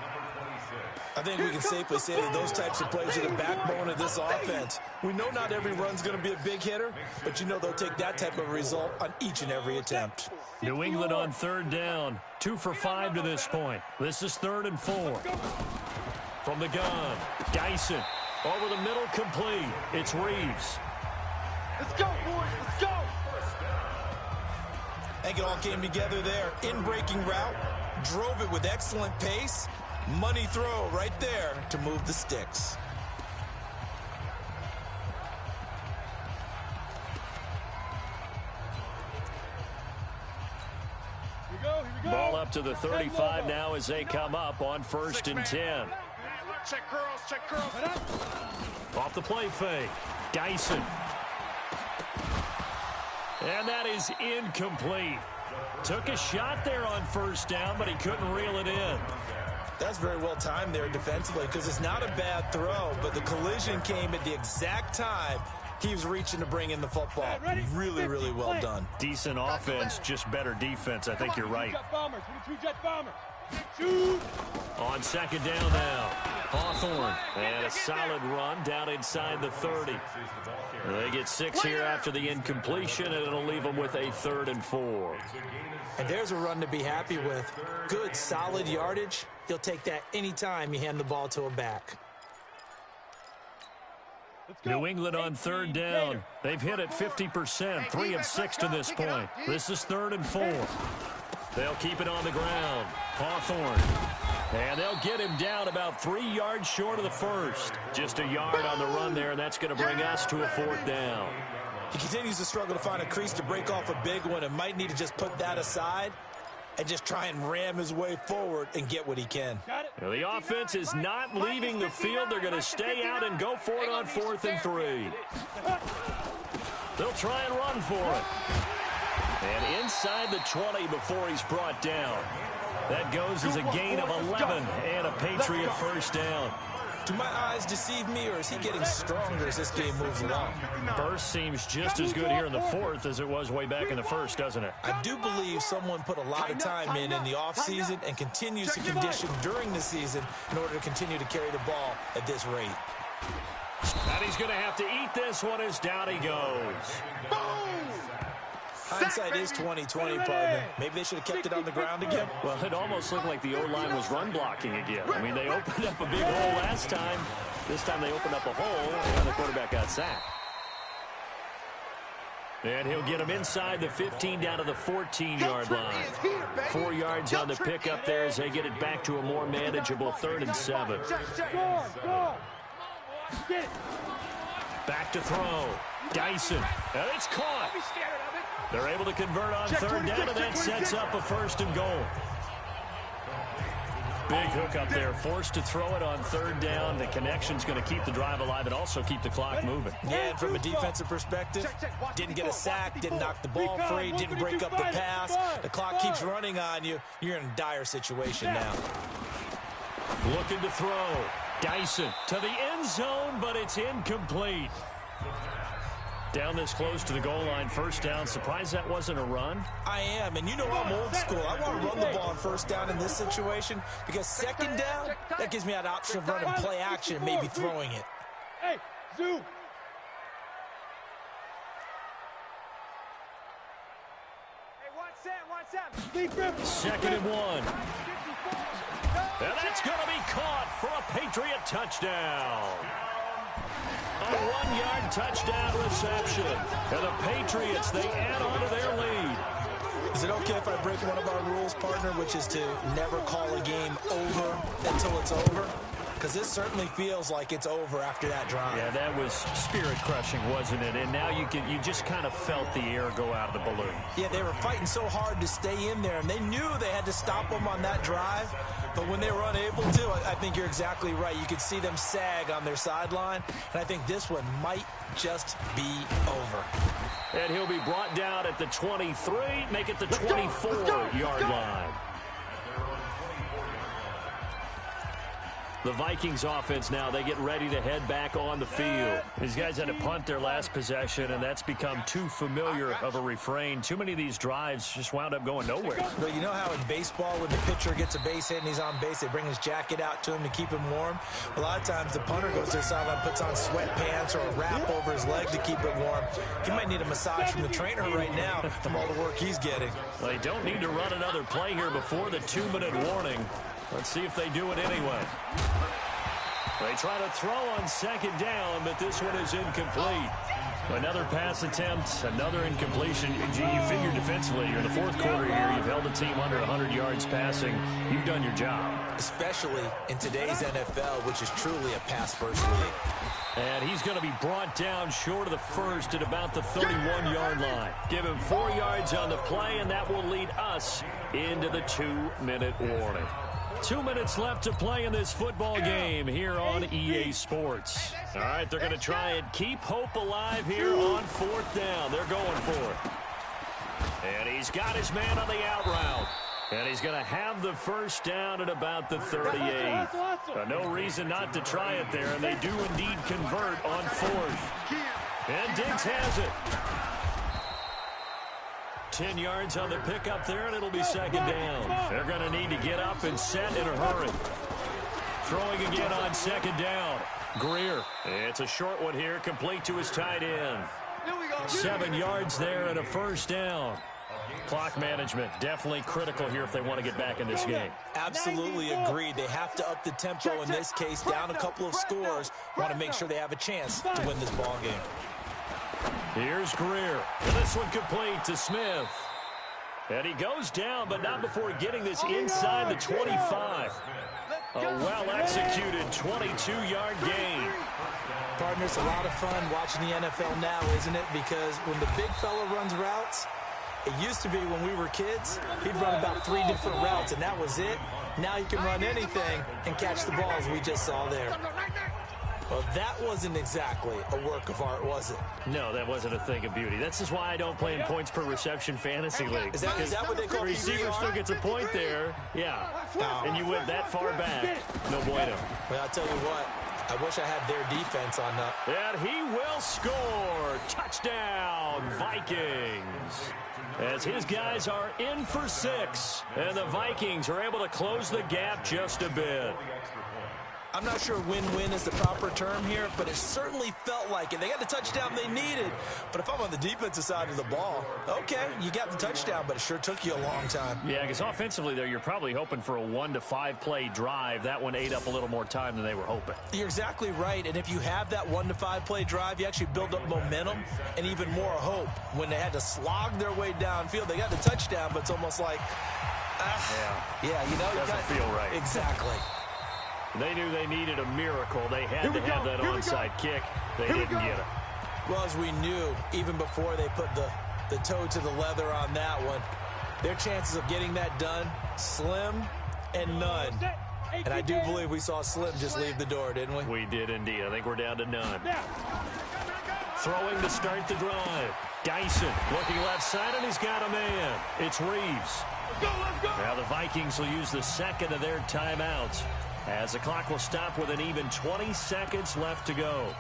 I think we can safely say that those types of plays are the backbone of this offense. We know not every run's going to be a big hitter, but you know they'll take that type of result on each and every attempt. New England on 3rd down. 2 for 5 to this point. This is 3rd and 4. From the gun, Dyson. Over the middle, complete. It's Reeves. Let's go, boys. Let's go. I think it all came together there. In-breaking route. Drove it with excellent pace. Money throw right there to move the sticks. Here we go. Ball up to the 35 now as they come up on 1st and 10. Check curls. Off the play fake. Dyson. And that is incomplete. Took a shot there on first down, but he couldn't reel it in. That's very well timed there defensively because it's not a bad throw, but the collision came at the exact time he was reaching to bring in the football. Really, really well done. Decent offense, just better defense. I think you're right. Jet bombers. On 2nd down now, Hawthorne. And a solid run down inside the 30. They get 6 here after the incompletion, and it'll leave them with a 3rd and 4. And there's a run to be happy with. Good, solid yardage. He'll take that anytime you hand the ball to a back. New England on 3rd down. They've hit it 50%, 3 of 6 to this point. This is 3rd and 4. They'll keep it on the ground. Hawthorne. And they'll get him down about 3 yards short of the first. Just a yard on the run there, and that's going to bring us to a 4th down. He continues to struggle to find a crease to break off a big one and might need to just put that aside and just try and ram his way forward and get what he can. Now, the offense is not leaving the field. They're going to stay out and go for it on 4th and 3. They'll try and run for it. And inside the 20 before he's brought down. That goes as a gain of 11 and a Patriot first down. Do my eyes deceive me, or is he getting stronger as this game moves along? Burst seems just as good here in the 4th as it was way back in the 1st, doesn't it? I do believe someone put a lot of time in the offseason and continues to condition during the season in order to continue to carry the ball at this rate. And he's going to have to eat this one as down he goes. Hindsight is 20/20, partner. Maybe they should have kept it on the ground again. Well, it almost looked like the O-line was run blocking again. I mean, they opened up a big hole last time. This time they opened up a hole, and the quarterback got sacked. And he'll get him inside the 15 down to the 14-yard line. 4 yards on the pickup there as they get it back to a more manageable 3rd and 7. Back to throw. Dyson. And it's caught. They're able to convert on 3rd down, and that sets up a 1st and goal. Big hook up there, forced to throw it on third down. The connection's going to keep the drive alive and also keep the clock moving. Yeah, and from a defensive perspective, didn't get a sack, didn't knock the ball free, didn't break up the pass. The clock keeps running on you. You're in a dire situation now. Looking to throw. Dyson to the end zone, but it's incomplete. Down this close to the goal line, first down. Surprised that wasn't a run? I am, and you know I'm old school. I want to run the ball on first down in this situation because second down, that gives me that option of running play action and maybe throwing it. Hey, zoom. Second and 1. And that's going to be caught for a Patriot touchdown. A 1-yard touchdown reception. And the Patriots, they add on to their lead. Is it okay if I break one of our rules, partner, which is to never call a game over until it's over? Because this certainly feels like it's over after that drive. Yeah, that was spirit-crushing, wasn't it? And now you just kind of felt the air go out of the balloon. Yeah, they were fighting so hard to stay in there, and they knew they had to stop them on that drive. But when they were unable to, I think you're exactly right. You could see them sag on their sideline, and I think this one might just be over. And he'll be brought down at the 23, make it the 24-yard line. The Vikings offense now, they get ready to head back on the field. These guys had to punt their last possession, and that's become too familiar of a refrain. Too many of these drives just wound up going nowhere. Well, you know how in baseball, when the pitcher gets a base hit and he's on base, they bring his jacket out to him to keep him warm? A lot of times the punter goes to the sideline, puts on sweatpants or a wrap over his leg to keep it warm. He might need a massage from the trainer right now from all the work he's getting. Well, they don't need to run another play here before the 2-minute warning. Let's see if they do it anyway. They try to throw on second down, but this one is incomplete. Another pass attempt, another incompletion. Gee, you figure defensively, you're in the fourth quarter here. You've held the team under 100 yards passing. You've done your job. Especially in today's NFL, which is truly a pass-first league. And he's going to be brought down short of the first at about the 31-yard line. Give him 4 yards on the play, and that will lead us into the 2-minute warning. 2 minutes left to play in this football game here on EA Sports. All right, they're going to try and keep hope alive here on fourth down. They're going for it. And he's got his man on the out route. And he's going to have the first down at about the 38. No reason not to try it there, and they do indeed convert on fourth. And Diggs has it. 10 yards on the pickup there, and it'll be second down. They're going to need to get up and set in a hurry. Throwing again on second down. Greer. It's a short one here, complete to his tight end. 7 yards there and a first down. Clock management definitely critical here if they want to get back in this game. Absolutely agreed. They have to up the tempo in this case, down a couple of scores. Want to make sure they have a chance to win this ball game. Here's Greer. And this one complete to Smith. And he goes down, but not before getting this inside the 25. A well-executed 22-yard gain. Partner, it's a lot of fun watching the NFL now, isn't it? Because when the big fella runs routes, it used to be when we were kids, he'd run about 3 different routes, and that was it. Now he can run anything and catch the ball, as we just saw there. Well, that wasn't exactly a work of art, was it? No, that wasn't a thing of beauty. That's just why I don't play in points per reception fantasy league. Is that what they call the receiver still gets a point there. Yeah. And you went that far back. No bueno. Well, I'll tell you what. I wish I had their defense on that. And he will score. Touchdown, Vikings. As his guys are in for 6. And the Vikings are able to close the gap just a bit. I'm not sure win-win is the proper term here, but it certainly felt like it. They got the touchdown they needed, but if I'm on the defensive side of the ball, okay, you got the touchdown, but it sure took you a long time. Yeah, because offensively, though, you're probably hoping for a 1 to 5 play drive. That one ate up a little more time than they were hoping. You're exactly right, and if you have that 1 to 5 play drive, you actually build up momentum and even more hope. When they had to slog their way downfield, they got the touchdown, but it's almost like, yeah, you know, doesn't feel right. Exactly. They knew they needed a miracle. They had to have that onside kick. They didn't get it. Well, as we knew, even before they put the toe to the leather on that one, their chances of getting that done, slim and none. And I do believe we saw Slim just leave the door, didn't we? We did indeed. I think we're down to none. Throwing to start the drive. Dyson looking left side, and he's got a man. It's Reeves. Now the Vikings will use the second of their timeouts as the clock will stop with an even 20 seconds left to go.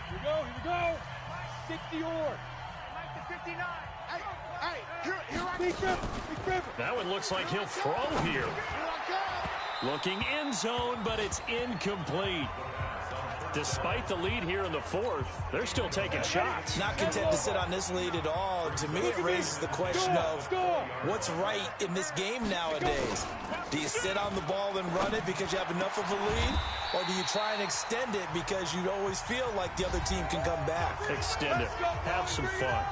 Here we go. 60 or. 59. That one looks like he'll throw here. Looking end zone, but it's incomplete. Despite the lead here in the fourth, they're still taking shots. Not content to sit on this lead at all. To me, it raises the question of what's right in this game nowadays. Do you sit on the ball and run it because you have enough of a lead? Or do you try and extend it because you always feel like the other team can come back? Extend it. Have some fun.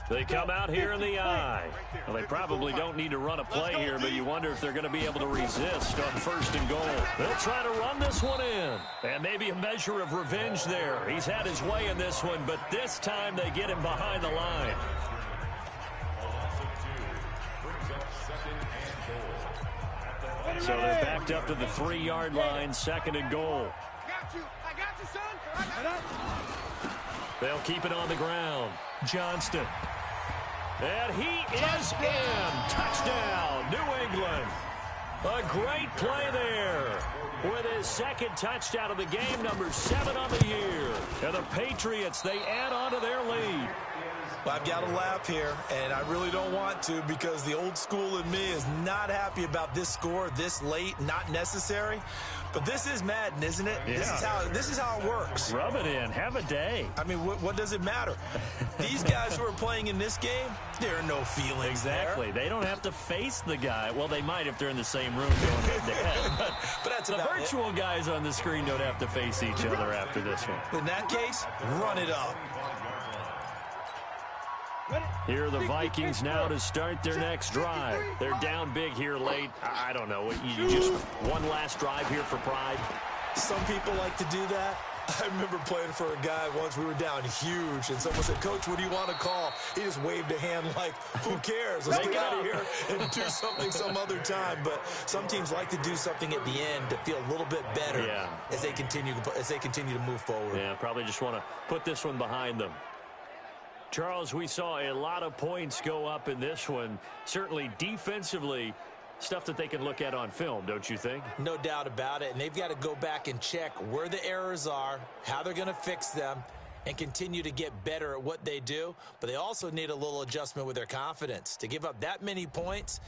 They come out here in the eye. Well, they probably don't need to run a play here, but you wonder if they're going to be able to resist on first and goal. They'll try to run this one in. And maybe a measure of revenge there. He's had his way in this one, but this time they get him behind the line. So they're backed up to the 3-yard line, second and goal. I got you, son. They'll keep it on the ground. Johnston. And he is in. Touchdown, New England. A great play there. With his second touchdown of the game, number 7 on the year. And the Patriots, they add on to their lead. Well, I've got to laugh here, and I really don't want to because the old school in me is not happy about this score this late, not necessary. But this is Madden, isn't it? Yeah. This is how it works. Rub it in. Have a day. I mean, what does it matter? These guys who are playing in this game, there are no feelings Exactly. there. They don't have to face the guy. Well, they might if they're in the same room going head-to-head. But that's The about virtual guys on the screen don't have to face each other after this one. In that case, run it up. Here are the Vikings now to start their next drive. They're down big here late. I don't know. You just one last drive here for pride? Some people like to do that. I remember playing for a guy once. We were down huge, and someone said, "Coach, what do you want to call?" He just waved a hand like, who cares? Let's get out of here and do something some other time. But some teams like to do something at the end to feel a little bit better as they continue to move forward. Yeah, probably just want to put this one behind them. Charles, we saw a lot of points go up in this one. Certainly defensively, stuff that they can look at on film, don't you think? No doubt about it. And they've got to go back and check where the errors are, how they're going to fix them, and continue to get better at what they do. But they also need a little adjustment with their confidence. To give up that many points...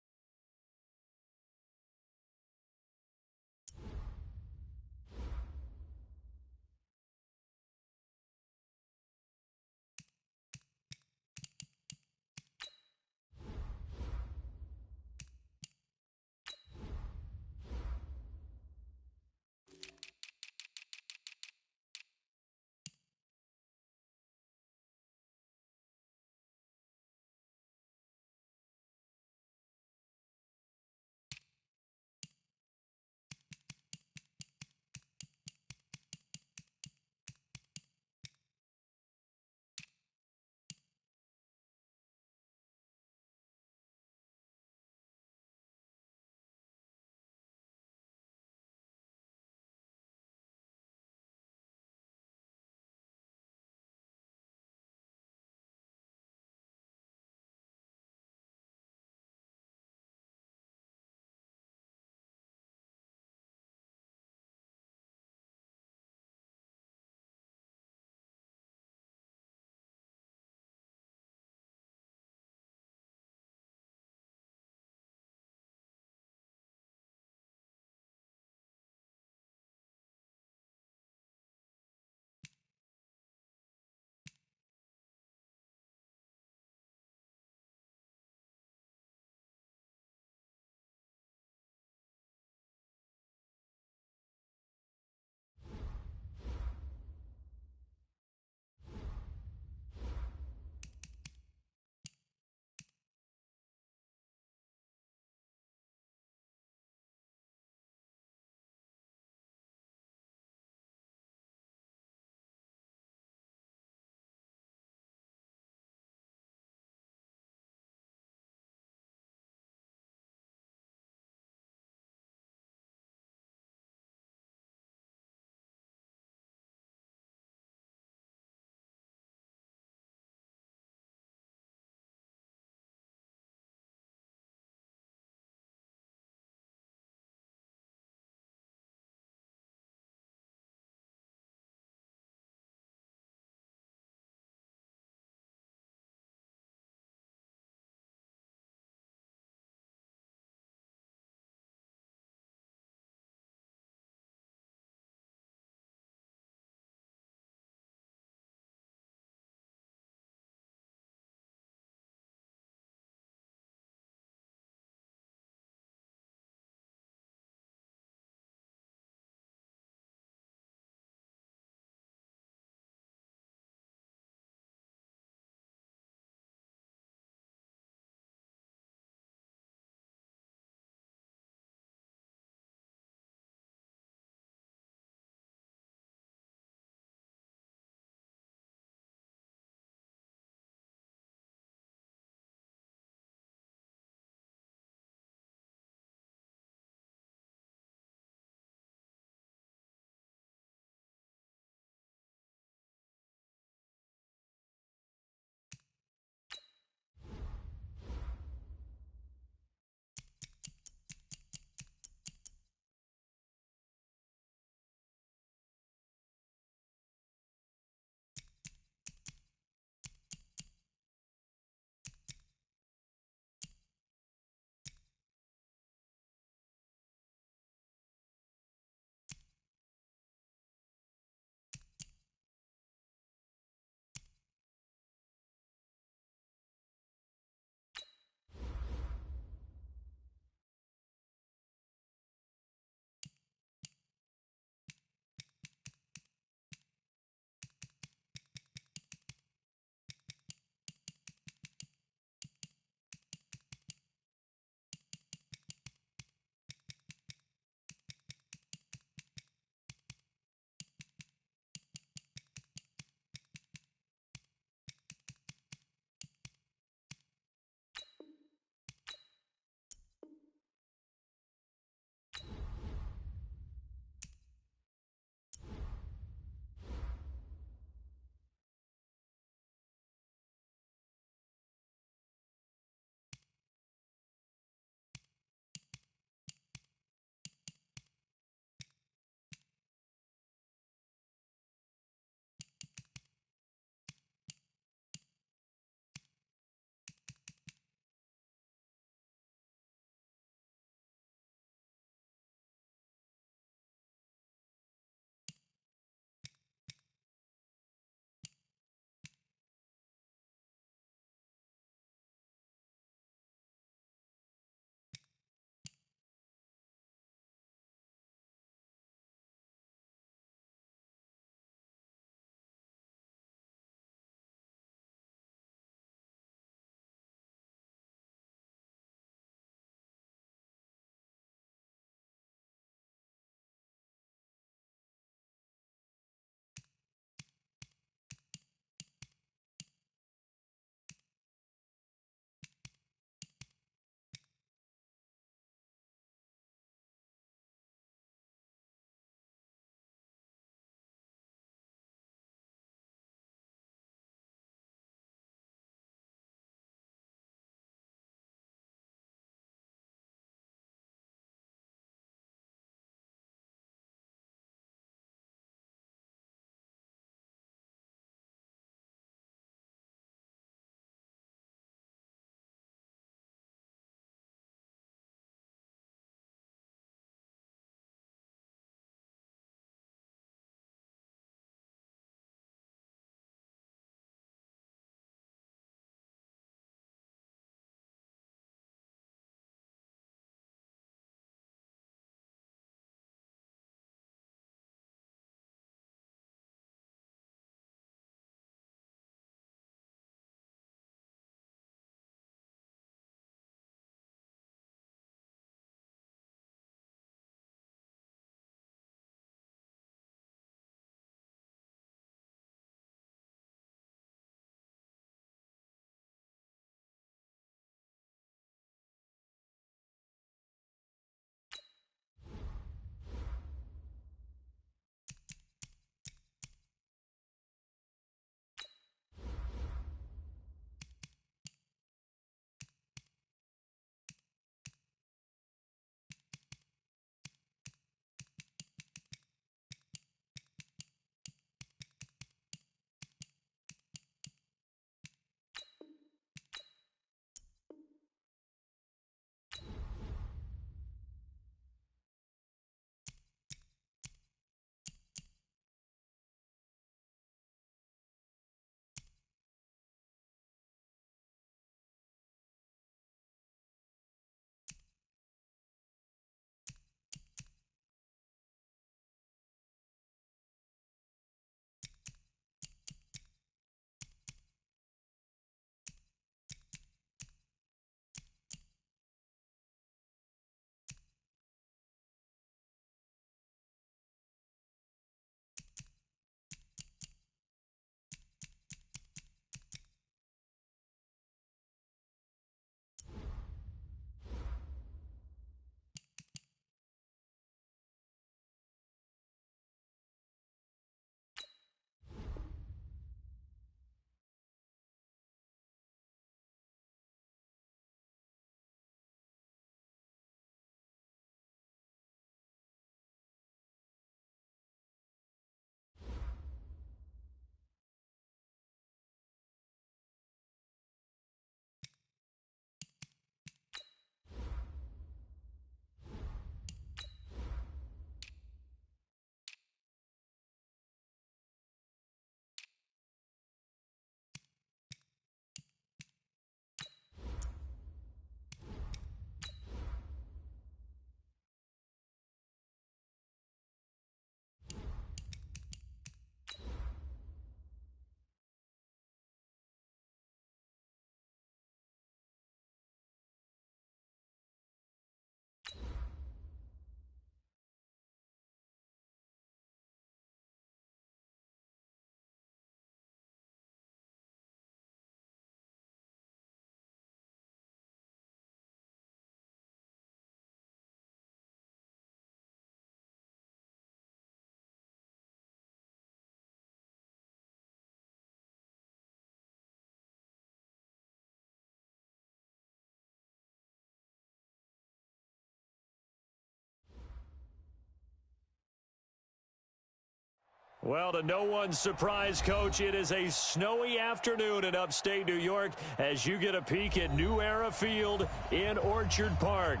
Well, to no one's surprise, Coach, it is a snowy afternoon in upstate New York as you get a peek at New Era Field in Orchard Park.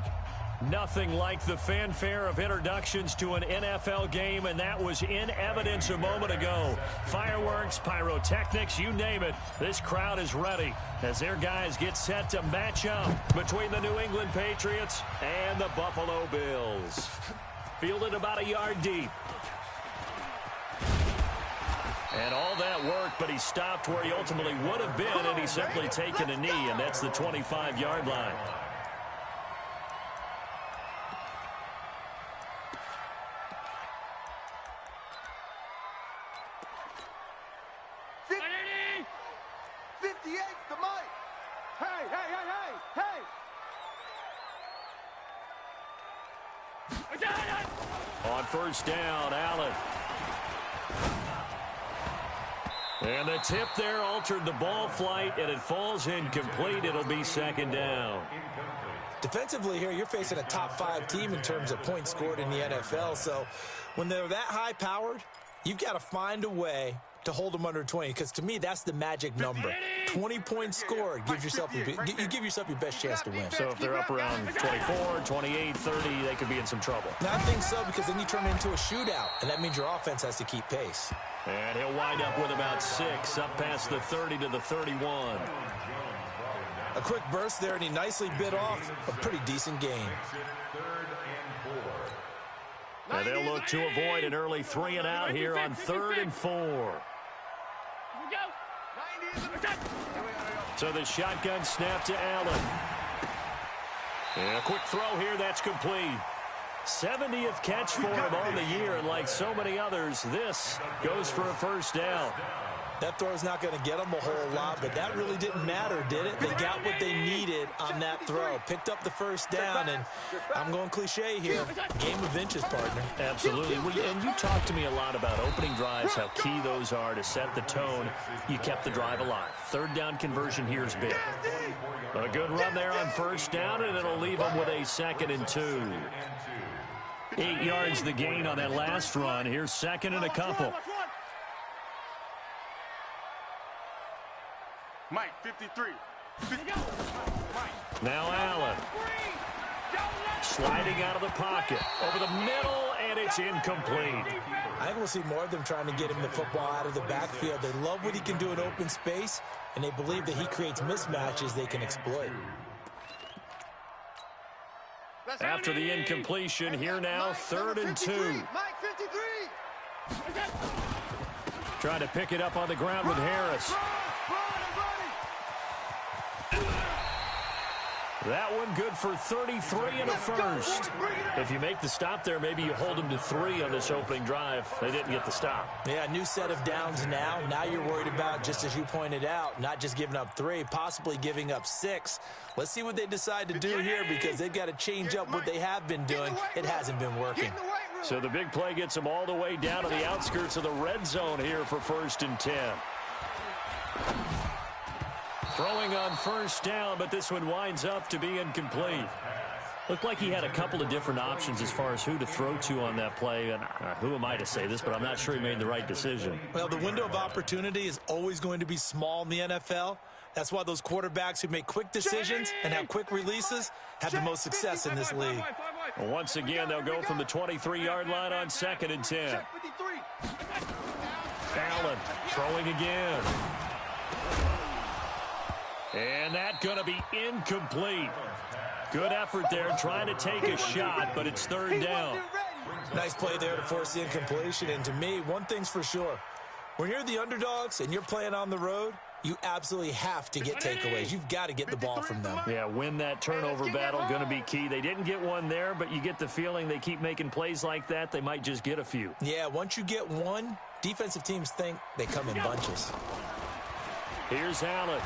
Nothing like the fanfare of introductions to an NFL game, and that was in evidence a moment ago. Fireworks, pyrotechnics, you name it. This crowd is ready as their guys get set to match up between the New England Patriots and the Buffalo Bills. Fielded about a yard deep. And all that work, but he stopped where he ultimately would have been, and he's simply taken a knee, and that's the 25-yard line. On first down, Allen. And the tip there altered the ball flight, and it falls incomplete. It'll be second down. Defensively here, you're facing a top-5 team in terms of points scored in the NFL. So when they're that high-powered, you've got to find a way to hold them under 20, because to me, that's the magic number. 20 points scored gives yourself you give yourself your best chance to win. So if they're up around 24, 28, 30, they could be in some trouble. I think so, because then you turn it into a shootout, and that means your offense has to keep pace. And he'll wind up with about 6, up past the 30 to the 31. A quick burst there, and he nicely bit off a pretty decent gain. And they'll look to avoid an early 3 and out here on 3rd and 4. So the shotgun snap to Allen. And a quick throw here, that's complete. 70th catch for him on the year, and like so many others, this goes for a first down. That throw's not going to get them a whole lot, but that really didn't matter, did it? They got what they needed on that throw. Picked up the first down, and I'm going cliche here. Game of inches, partner. Absolutely. And you talked to me a lot about opening drives, how key those are to set the tone. You kept the drive alive. 3rd down conversion here is big. A good run there on first down, and it'll leave them with a 2nd and 2. 8 yards the gain on that last run. Here's 2nd and a couple. Mike, 53. Now Allen. Sliding out of the pocket. Over the middle, and it's incomplete. I think we'll see more of them trying to get him the football out of the backfield. They love what he can do in open space, and they believe that he creates mismatches they can exploit. After the incompletion, here now, 3rd and 2. Mike, 53. Trying to pick it up on the ground with Harris. That one good for 33 and a first. If you make the stop there, maybe you hold them to 3 on this opening drive. They didn't get the stop. Yeah, new set of downs now. Now you're worried about, just as you pointed out, not just giving up 3, possibly giving up 6. Let's see what they decide to do here, because they've got to change up what they have been doing. It hasn't been working. So the big play gets them all the way down to the outskirts of the red zone here for 1st and 10. Throwing on first down, but this one winds up to be incomplete. Looked like he had a couple of different options as far as who to throw to on that play. And who am I to say this, but I'm not sure he made the right decision. Well, the window of opportunity is always going to be small in the NFL. That's why those quarterbacks who make quick decisions and have quick releases have the most success in this league. Well, once again, they'll go from the 23-yard line on 2nd and 10. Allen throwing again. And that's going to be incomplete. Good effort there, trying to take a shot, but it's 3rd down. Nice play there to force the incompletion. And to me, one thing's for sure. When you're the underdogs and you're playing on the road, you absolutely have to get takeaways. You've got to get the ball from them. Yeah, win that turnover battle, going to be key. They didn't get one there, but you get the feeling they keep making plays like that, they might just get a few. Yeah, once you get one, defensive teams think they come in bunches. Here's Allen.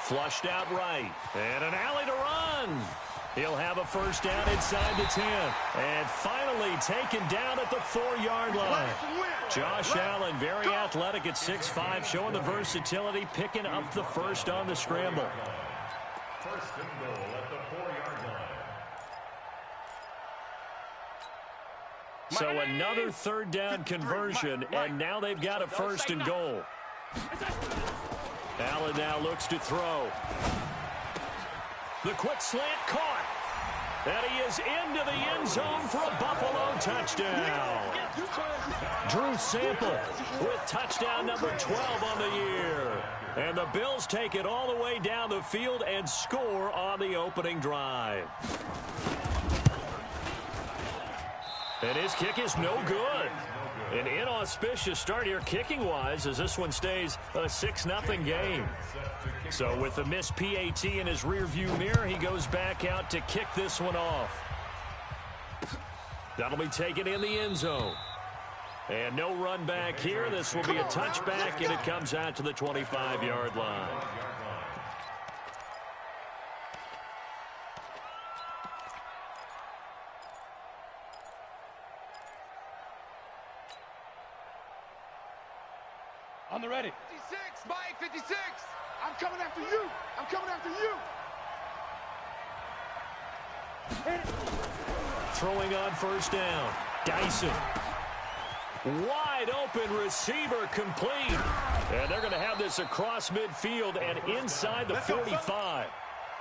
Flushed out right. And an alley to run. He'll have a first down inside the 10. And finally taken down at the 4-yard line. Josh Allen, very athletic at 6'5", showing the versatility, picking up the first on the scramble. First and goal at the 4-yard line. So another third down conversion, and now they've got a 1st and goal. Allen now looks to throw. The quick slant caught. And he is into the end zone for a Buffalo touchdown. Drew Sample with touchdown number 12 on the year. And the Bills take it all the way down the field and score on the opening drive. And his kick is no good. An inauspicious start here kicking-wise as this one stays a 6-0 game. So with the missed PAT in his rearview mirror, he goes back out to kick this one off. That'll be taken in the end zone. And no run back here. This will be a touchback, and it comes out to the 25-yard line. On the ready. 56, Mike, 56. I'm coming after you. I'm coming after you. Throwing on 1st down. Dyson. Wide open receiver complete. And they're going to have this across midfield and inside the 45.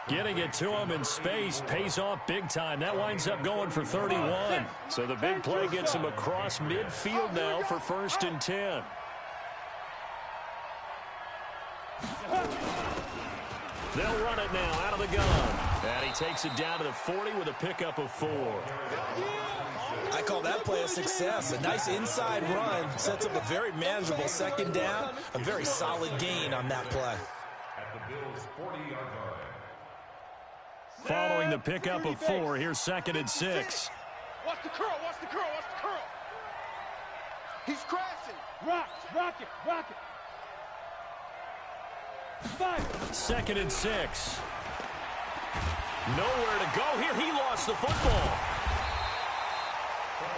Getting it to him in space pays off big time. That winds up going for 31. So the big play gets him across midfield now for 1st and 10. They'll run it now out of the gun. And he takes it down to the 40 with a pickup of 4. I call that play a success. A nice inside run sets up a very manageable 2nd down. A very solid gain on that play. At the Bills' 40-yard line. Following the pickup of 4, here's 2nd and 6. Watch the curl, watch the curl, watch the curl. He's crashing. Rock it. 2nd and 6. Nowhere to go here. He lost the football.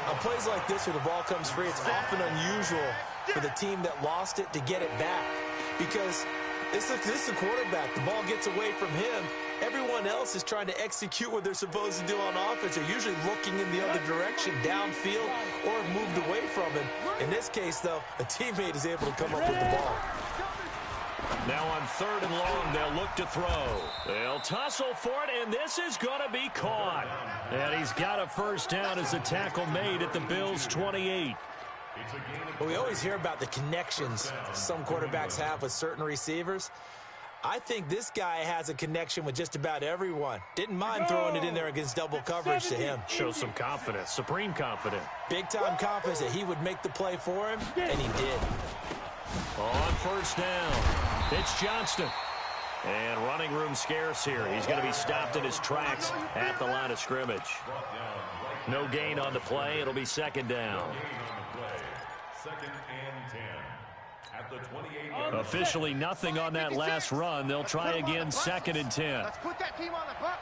On plays like this where the ball comes free, it's often unusual for the team that lost it to get it back. Because this is the quarterback. The ball gets away from him. Everyone else is trying to execute what they're supposed to do on offense. They're usually looking in the other direction, downfield, or have moved away from him. In this case, though, a teammate is able to come up with the ball. Now on 3rd and long, they'll look to throw. They'll tussle for it, and this is going to be caught. And he's got a 1st down as a tackle made at the Bills' 28. Well, we always hear about the connections some quarterbacks have with certain receivers. I think this guy has a connection with just about everyone. Didn't mind throwing it in there against double coverage to him. Shows some confidence, supreme confidence. Big-time confidence that he would make the play for him, and he did. On 1st down, it's Johnston. And running room scarce here. He's going to be stopped in his tracks at the line of scrimmage. No gain on the play. It'll be 2nd down. 2nd and 10. At the 28. Officially nothing on that last run. They'll try again 2nd and 10. Let's put that team on the bus.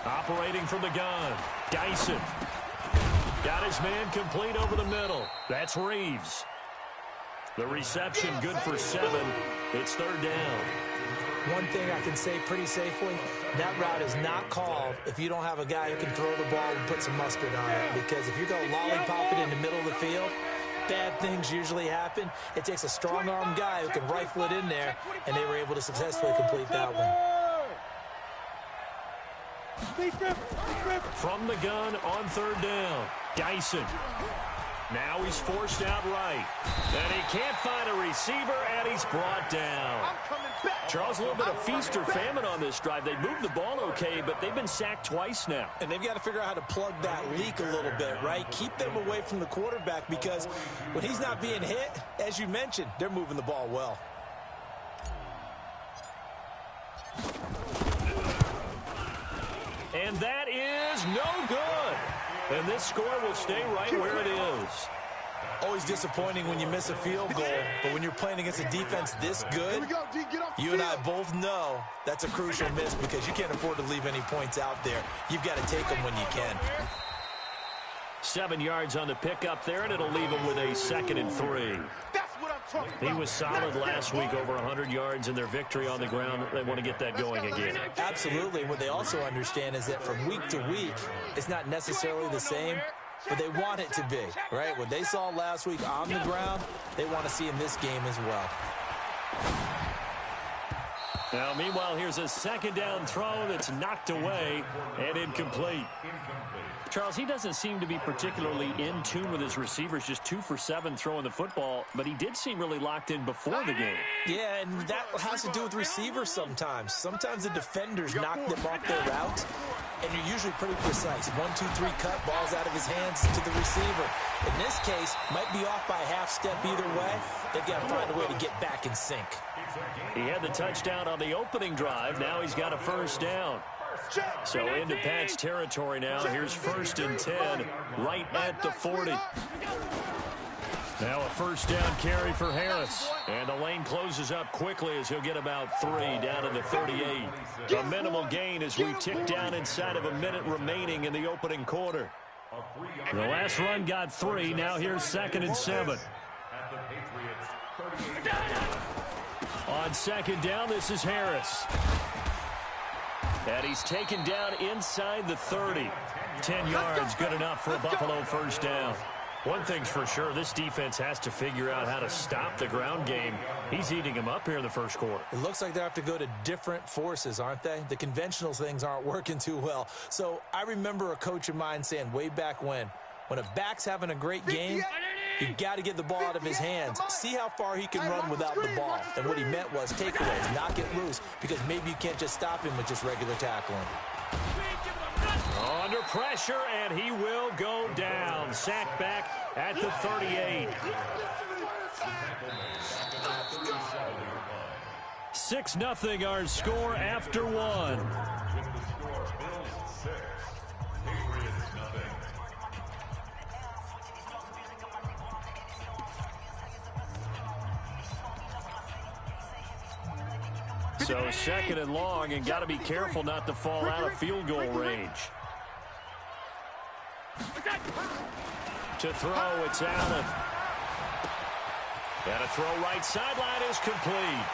Operating from the gun. Dyson. Got his man complete over the middle. That's Reeves. The reception good for 7. It's 3rd down. One thing I can say pretty safely, that route is not called if you don't have a guy who can throw the ball and put some mustard on it. Because if you go lollipop it in the middle of the field, bad things usually happen. It takes a strong-arm guy who can rifle it in there, and they were able to successfully complete that one. From the gun on 3rd down, Dyson. Now he's forced out right. And he can't find a receiver, and he's brought down. Charles, a little bit of feast or famine on this drive. They moved the ball okay, but they've been sacked twice now. And they've got to figure out how to plug that leak a little bit, right? Keep them away from the quarterback because when he's not being hit, as you mentioned, they're moving the ball well. And that is no good. And this score will stay right where it is. Always disappointing when you miss a field goal, but when you're playing against a defense this good, you and I both know that's a crucial miss because you can't afford to leave any points out there. You've got to take them when you can. 7 yards on the pickup there, and it'll leave him with a 2nd and 3. That's what I'm He was solid last week, over 100 yards in their victory on the ground. They want to get that going again. Absolutely. What they also understand is that from week to week, it's not necessarily the same, but they want it to be, right? What they saw last week on the ground, they want to see in this game as well. Now, meanwhile, here's a second down throw that's knocked away and incomplete. Charles, he doesn't seem to be particularly in tune with his receivers, just 2 for 7 throwing the football, but he did seem really locked in before the game. Yeah, and that has to do with receivers sometimes. Sometimes the defenders knock them off their route, and you're usually pretty precise. 1, 2, 3 cut, balls out of his hands to the receiver. In this case, might be off by a half step either way. They've got to find a way to get back in sync. He had the touchdown on the opening drive. Now he's got a first down. So into Pat's territory now. Here's 1st and 10, right at the 40. Now a first down carry for Harris. And the lane closes up quickly as he'll get about 3 down to the 38. A minimal gain as we tick down inside of a minute remaining in the opening quarter. The last run got 3. Now here's 2nd and 7. On 2nd down, this is Harris. And he's taken down inside the 30. 10 yards, good enough for a Buffalo first down. One thing's for sure, this defense has to figure out how to stop the ground game. He's eating them up here in the first quarter. It looks like they have to go to different forces, aren't they? The conventional things aren't working too well. So I remember a coach of mine saying way back when a back's having a great game, you got to get the ball out of his hands. See how far he can run without the ball. And what he meant was takeaways, knock it loose, because maybe you can't just stop him with just regular tackling. Under pressure, and he will go down. Sacked back at the 38. 6-0 our score after 1. So 2nd and long, and got to be careful not to fall out of field goal range. To throw, it's Allen. And a throw right sideline is complete.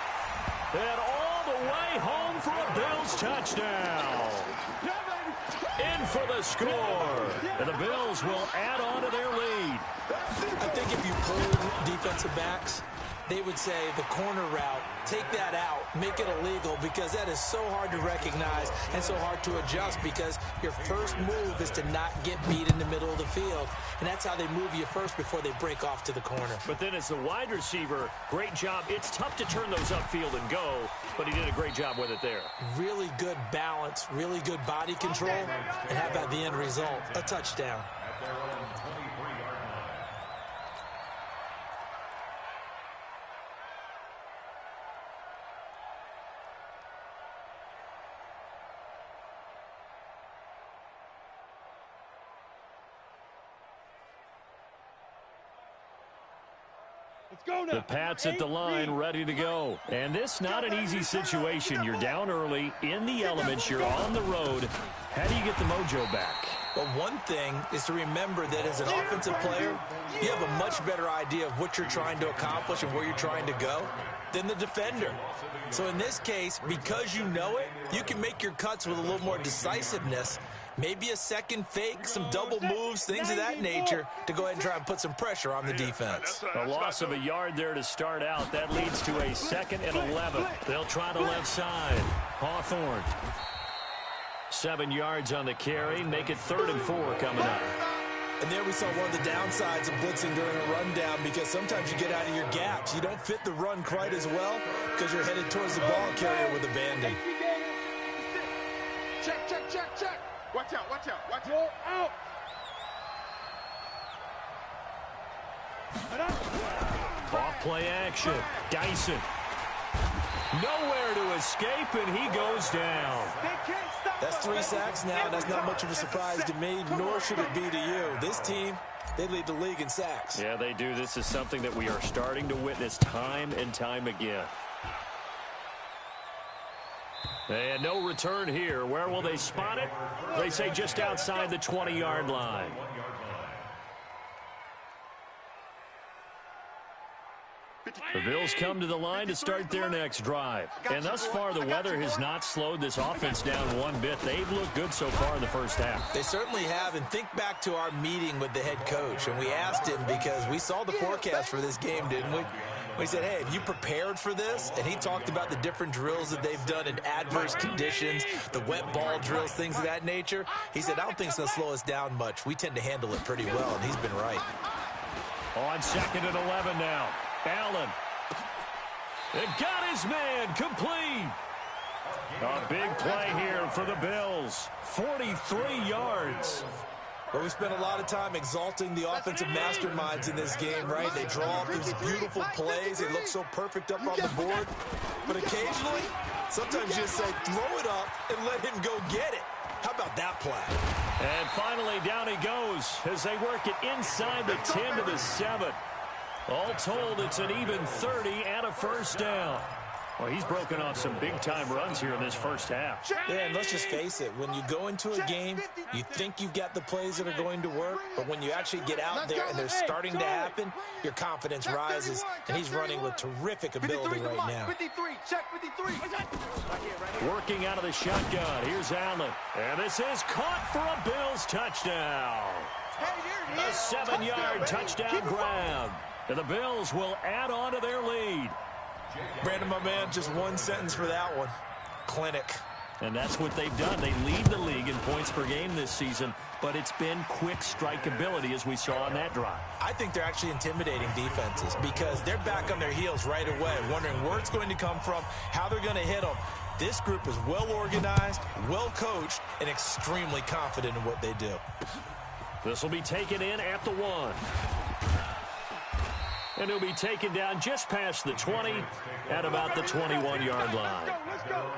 And all the way home for a Bills touchdown. In for the score. And the Bills will add on to their lead. I think if you pull defensive backs, they would say the corner route, take that out, make it illegal, because that is so hard to recognize and so hard to adjust, because your first move is to not get beat in the middle of the field. And that's how they move you first before they break off to the corner. But then as the wide receiver, great job. It's tough to turn those upfield and go, but he did a great job with it there. Really good balance, really good body control, and how about the end result? A touchdown. The Pats at the line, ready to go. And this not an easy situation. You're down early, in the elements, you're on the road. How do you get the mojo back? Well, one thing is to remember that as an offensive player, you have a much better idea of what you're trying to accomplish and where you're trying to go than the defender. So in this case, because you know it, you can make your cuts with a little more decisiveness. Maybe a second fake, some double moves, things of that nature to go ahead and try and put some pressure on the defense. A loss of a yard there to start out. That leads to a 2nd and 11. They'll try the left side. Hawthorne. 7 yards on the carry. Make it 3rd and 4 coming up. And there we saw one of the downsides of blitzing during a rundown, because sometimes you get out of your gaps. You don't fit the run quite as well because you're headed towards the ball carrier with abandon. Check, check, check, check. Watch out, watch out, watch out. Out. Off play action. Dyson. Nowhere to escape, and he goes down. That's 3 sacks now, and that's not much of a surprise to me, nor should it be to you. This team, they lead the league in sacks. Yeah, they do. This is something that we are starting to witness time and time again. And no return here. Where will they spot it? They say just outside the 20-yard line. The Bills come to the line to start their next drive. And thus far, the weather has not slowed this offense down one bit. They've looked good so far in the first half. They certainly have. And think back to our meeting with the head coach. And we asked him, because we saw the forecast for this game, didn't we? We said, hey, have you prepared for this? And he talked about the different drills that they've done in adverse conditions, the wet ball drills, things of that nature. He said, I don't think it's going to slow us down much. We tend to handle it pretty well, and he's been right. On 2nd and 11 now. Allen. It got his man complete. A big play here for the Bills. 43 yards. But we spent a lot of time exalting the offensive masterminds in this game, right? They draw up these beautiful plays. They look so perfect up on the board. But occasionally, sometimes you just say, throw it up and let him go get it. How about that play? And finally, down he goes as they work it inside the 10 to the 7. All told, it's an even 30 and a first down. Well, he's broken off some big-time runs here in this first half. Yeah, and let's just face it. When you go into a game, you think you've got the plays that are going to work, but when you actually get out there and they're starting to happen, your confidence rises, and he's running with terrific ability right now. 53, check 53. Working out of the shotgun. Here's Allen. And this is caught for a Bills touchdown. A 7-yard touchdown grab. And the Bills will add on to their lead. Brandon, my man, just one sentence for that one. Clinic. And that's what they've done. They lead the league in points per game this season, but it's been quick strike ability as we saw on that drive. I think they're actually intimidating defenses because they're back on their heels right away, wondering where it's going to come from, how they're going to hit them. This group is well organized, well coached, and extremely confident in what they do. This will be taken in at the 1. And he'll be taken down just past the 20 at about the 21-yard line. Let's go.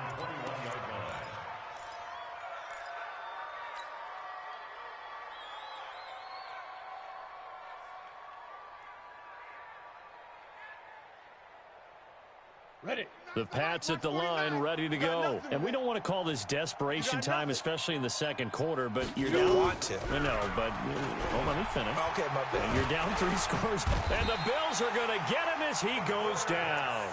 Ready. The Pats at the line, ready to go. And we don't want to call this desperation time, especially in the second quarter, but you're down. You don't want to. I know, but hold on, let me finish. Okay, my bad. You're down 3 scores, and the Bills are going to get him as he goes down.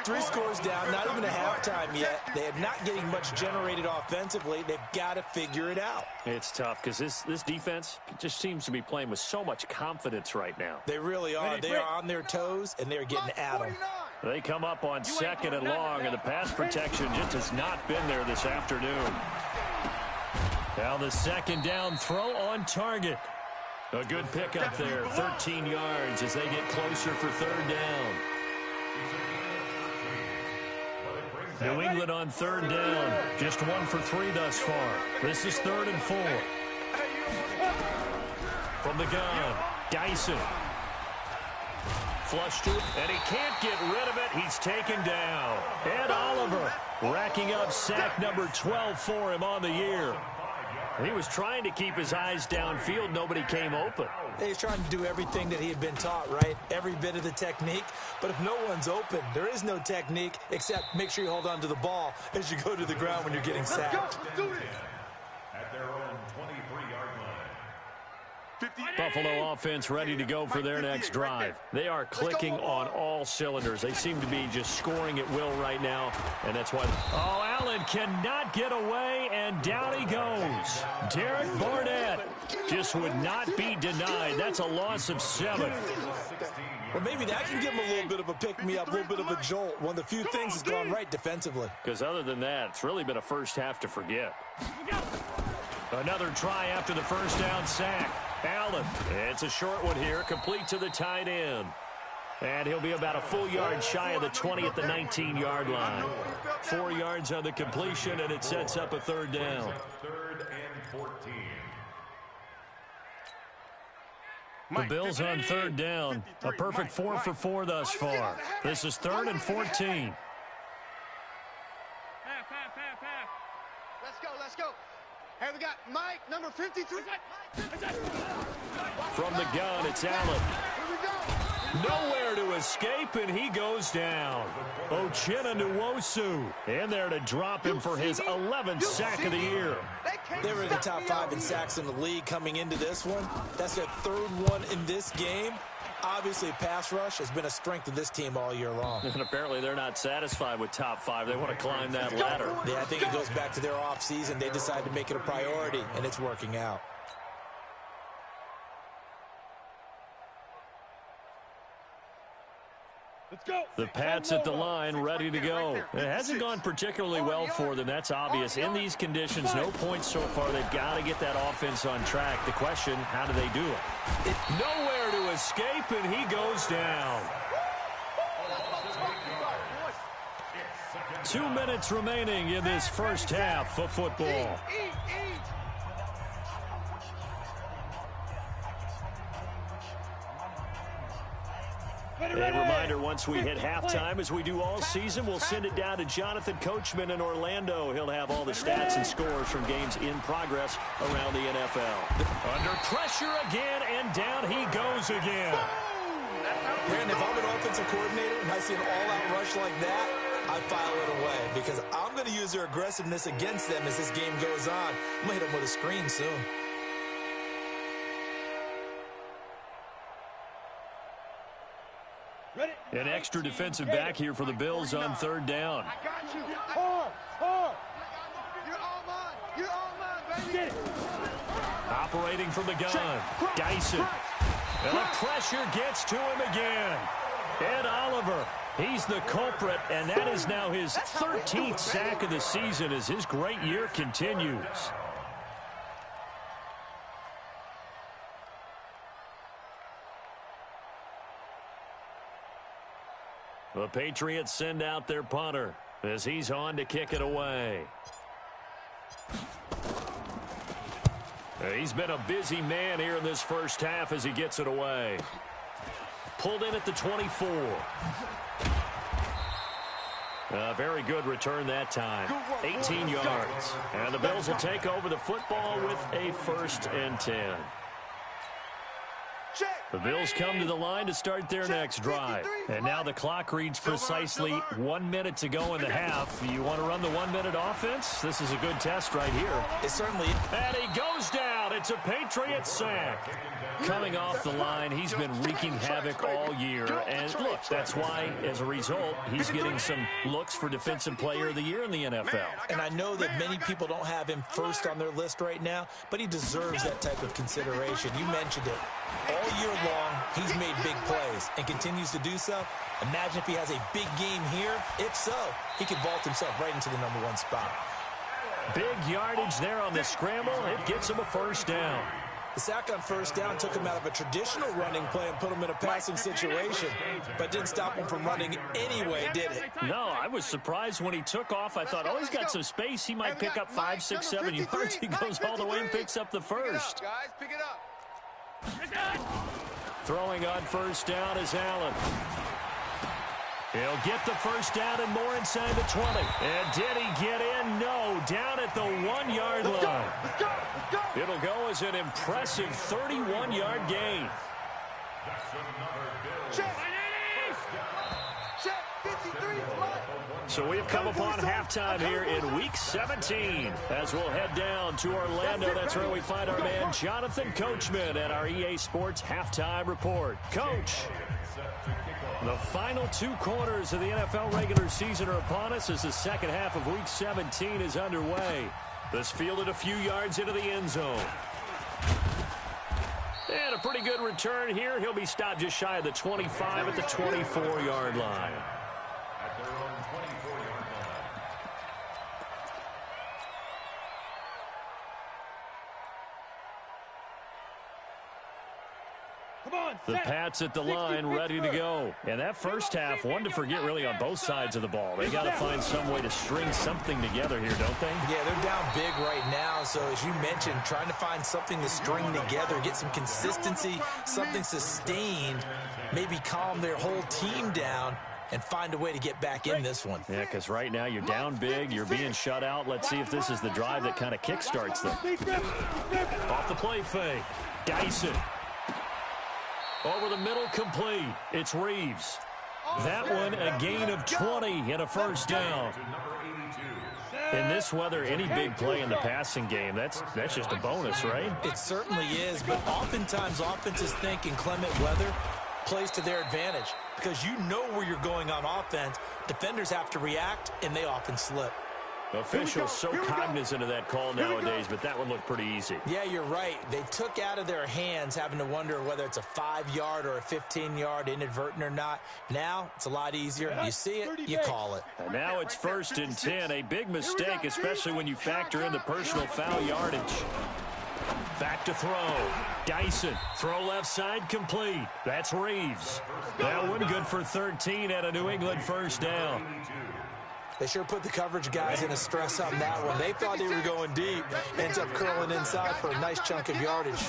3 scores down, not even a halftime yet. They are not getting much generated offensively. They've got to figure it out. It's tough because this defense just seems to be playing with so much confidence right now. They really are. They are on their toes, and they're getting at them. They come up on 2nd and long, and the pass protection just has not been there this afternoon. Now the 2nd down throw on target. A good pickup there, 13 yards as they get closer for 3rd down. New England on 3rd down. Just 1 for 3 thus far. This is 3rd and 4. From the gun, Dyson. Flush to it, and he can't get rid of it. He's taken down. Ed Oliver racking up sack number 12 for him on the year. He was trying to keep his eyes downfield. Nobody came open. He's trying to do everything that he had been taught, right? Every bit of the technique. But if no one's open, there is no technique except make sure you hold on to the ball as you go to the ground when you're getting sacked. At their own 23-yard line. Buffalo offense ready to go for their next drive. They are clicking on all cylinders. They seem to be just scoring at will right now, and that's why. Oh, Allen cannot get away, and down he goes. Derek Barnett just would not be denied. That's a loss of 7. Well, maybe that can give him a little bit of a pick-me-up, a little bit of a jolt. One of the few things that's gone right defensively. Because other than that, it's really been a first half to forget. Another try after the first down sack. Allen, it's a short one here, complete to the tight end. And he'll be about a full yard shy of the 20 at the 19-yard line. 4 yards on the completion, and it sets up a 3rd down. 3rd and 14. The Bills on 3rd down. A perfect 4 for 4 thus far. This is 3rd and 14. Let's go. Hey, we got Mike, number 53. From the gun, it's Allen. Nowhere to escape, and he goes down. Uchenna Nwosu in there to drop him for his 11th sack of the year. There is the top 5 in sacks in the league coming into this one. That's their 3rd one in this game. Obviously, pass rush has been a strength of this team all year long. And apparently they're not satisfied with top 5. They want to climb that ladder. Yeah, I think it goes back to their offseason. They decided to make it a priority, and it's working out. The Pats at the line, ready to go. It hasn't gone particularly well for them. That's obvious. In these conditions, no points so far. They've got to get that offense on track. The question, how do they do it? Nowhere to escape, and he goes down. 2 minutes remaining in this first half of football. A reminder, once we hit halftime, as we do all season, we'll send it down to Jonathan Coachman in Orlando. He'll have all the stats and scores from games in progress around the NFL. Under pressure again, and down he goes again. Brandon, if I'm an offensive coordinator and I see an all-out rush like that, I file it away because I'm going to use their aggressiveness against them as this game goes on. I'm going to hit them with a screen soon. An extra defensive back here for the Bills on 3rd down. I got you. You're all mine. You're all mine, baby. Operating from the gun, Dyson. And the pressure gets to him again. Ed Oliver, he's the culprit, and that is now his 13th sack of the season as his great year continues. The Patriots send out their punter as he's on to kick it away. He's been a busy man here in this first half as he gets it away. Pulled in at the 24. A very good return that time. 18 yards. And the Bills will take over the football with a 1st and 10. The Bills come to the line to start their next drive. And now the clock reads precisely 1 minute to go in the half. You want to run the 1-minute offense? This is a good test right here. It certainly. And he goes down. It's a Patriot sack. Coming off the line, he's been wreaking havoc all year. And look, that's why, as a result, he's getting some looks for Defensive Player of the Year in the NFL. And I know that many people don't have him first on their list right now, but he deserves that type of consideration. You mentioned it. All year long, he's made big plays and continues to do so. Imagine if he has a big game here. If so, he could vault himself right into the #1 spot. Big yardage there on the scramble. It gets him a 1st down. The sack on 1st down took him out of a traditional running play and put him in a passing situation, but didn't stop him from running anyway, did it? No, I was surprised when he took off. I thought, oh, he's got some space. He might pick up 5, 6, 7 yards. He goes all the way and picks up the 1st. Guys, pick it up. Throwing on 1st down is Allen. He'll get the 1st down and more inside the 20. And did he get in? No, down at the 1-yard line. Let's go. It'll go as an impressive 31-yard gain. Check. 53. So we've come upon halftime here in Week 17 as we'll head down to Orlando. That's where we find our man Jonathan Coachman at our EA Sports Halftime Report. Coach, the final 2 quarters of the NFL regular season are upon us as the second half of Week 17 is underway. This fielded a few yards into the end zone. And a pretty good return here. He'll be stopped just shy of the 25 at the 24-yard line. The Pats at the line, ready to go. And that first half, one to forget really on both sides of the ball. They got to find some way to string something together here, don't they? Yeah, they're down big right now. So as you mentioned, trying to find something to string together, get some consistency, something sustained, maybe calm their whole team down and find a way to get back in this one. Yeah, because right now you're down big, you're being shut out. Let's see if this is the drive that kind of kickstarts them. Off the play fake, Dyson. Over the middle, complete. It's Reeves. That one, a gain of 20 and a first down. In this weather, any big play in the passing game, that's just a bonus, right? It certainly is, but oftentimes offenses think in clement weather plays to their advantage because you know where you're going on offense. Defenders have to react, and they often slip. Officials so cognizant of that call nowadays, but that one looked pretty easy. Yeah, you're right. They took out of their hands having to wonder whether it's a 5-yard or a 15-yard inadvertent or not. Now it's a lot easier. You see it, you call it. And now it's 1st and 10. A big mistake, especially when you factor in the personal foul yardage. Back to throw. Dyson. Throw left side complete. That's Reeves. That one good for 13 at a New England first down. They sure put the coverage guys in a stress on that one. They thought they were going deep. Ends up curling inside for a nice chunk of yardage.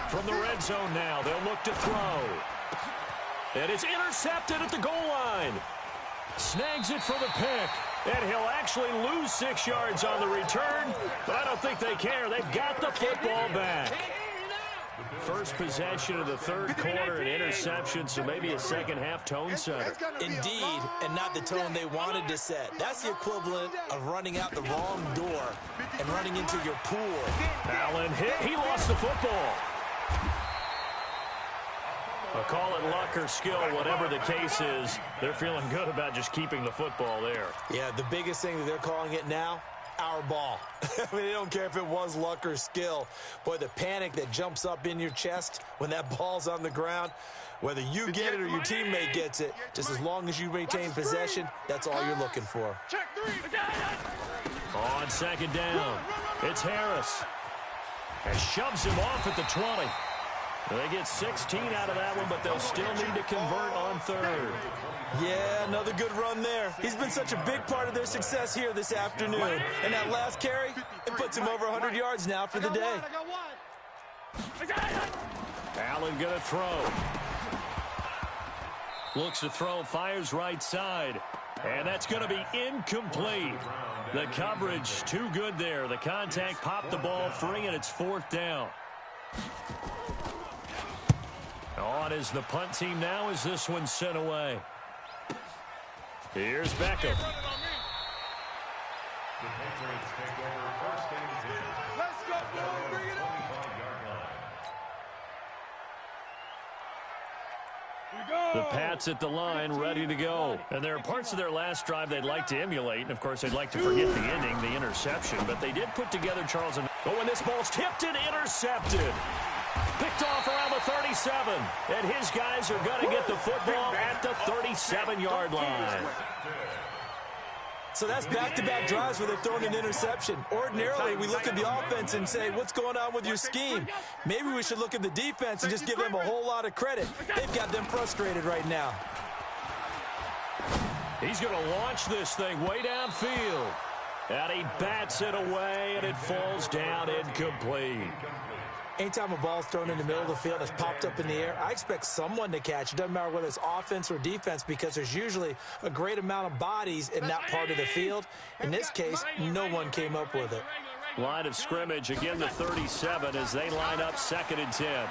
From the red zone now, they'll look to throw. And it's intercepted at the goal line. Snags it for the pick. And he'll actually lose 6 yards on the return. But I don't think they care. They've got the football back. First possession of the third quarter, an interception, so maybe a second-half tone setter. Indeed, and not the tone they wanted to set. That's the equivalent of running out the wrong door and running into your pool. Allen hit. He lost the football. I'll call it luck or skill, whatever the case is. They're feeling good about just keeping the football there. Yeah, the biggest thing that they're calling it now, our ball. I mean, they don't care if it was luck or skill. Boy, the panic that jumps up in your chest when that ball's on the ground, whether you get it or your teammate gets it, just as long as you maintain possession, that's all you're looking for. On second down, it's Harris. And shoves him off at the 20. They get 16 out of that one, but they'll still need to convert on third. Yeah, another good run there. He's been such a big part of their success here this afternoon. And that last carry, it puts him over 100 yards now for the day. Allen gonna throw. Looks to throw, fires right side. And that's going to be incomplete. The coverage too good there. The contact popped the ball free, and it's 4th down. On is the punt team now as this one's sent away. Here's Beckham. The Patriots take over 1st and 10. Let's go, boy. Bring it on. 25-yard line. The Pats at the line, ready to go. And there are parts of their last drive they'd like to emulate. And, of course, they'd like to forget the ending, the interception. But they did put together Charles and... But when this ball's tipped and intercepted. Picked off around the 37. And his guys are going to get the football at the 37-yard line. So that's back-to-back drives where they've thrown an interception. Ordinarily, we look at the offense and say, what's going on with your scheme? Maybe we should look at the defense and just give them a whole lot of credit. They've got them frustrated right now. He's going to launch this thing way downfield. And he bats it away, and it falls down incomplete. Anytime a ball's thrown in the middle of the field and it's popped up in the air, I expect someone to catch it. Doesn't matter whether it's offense or defense, because there's usually a great amount of bodies in that part of the field. In this case, no one came up with it. Line of scrimmage, again the 37 as they line up 2nd and 10.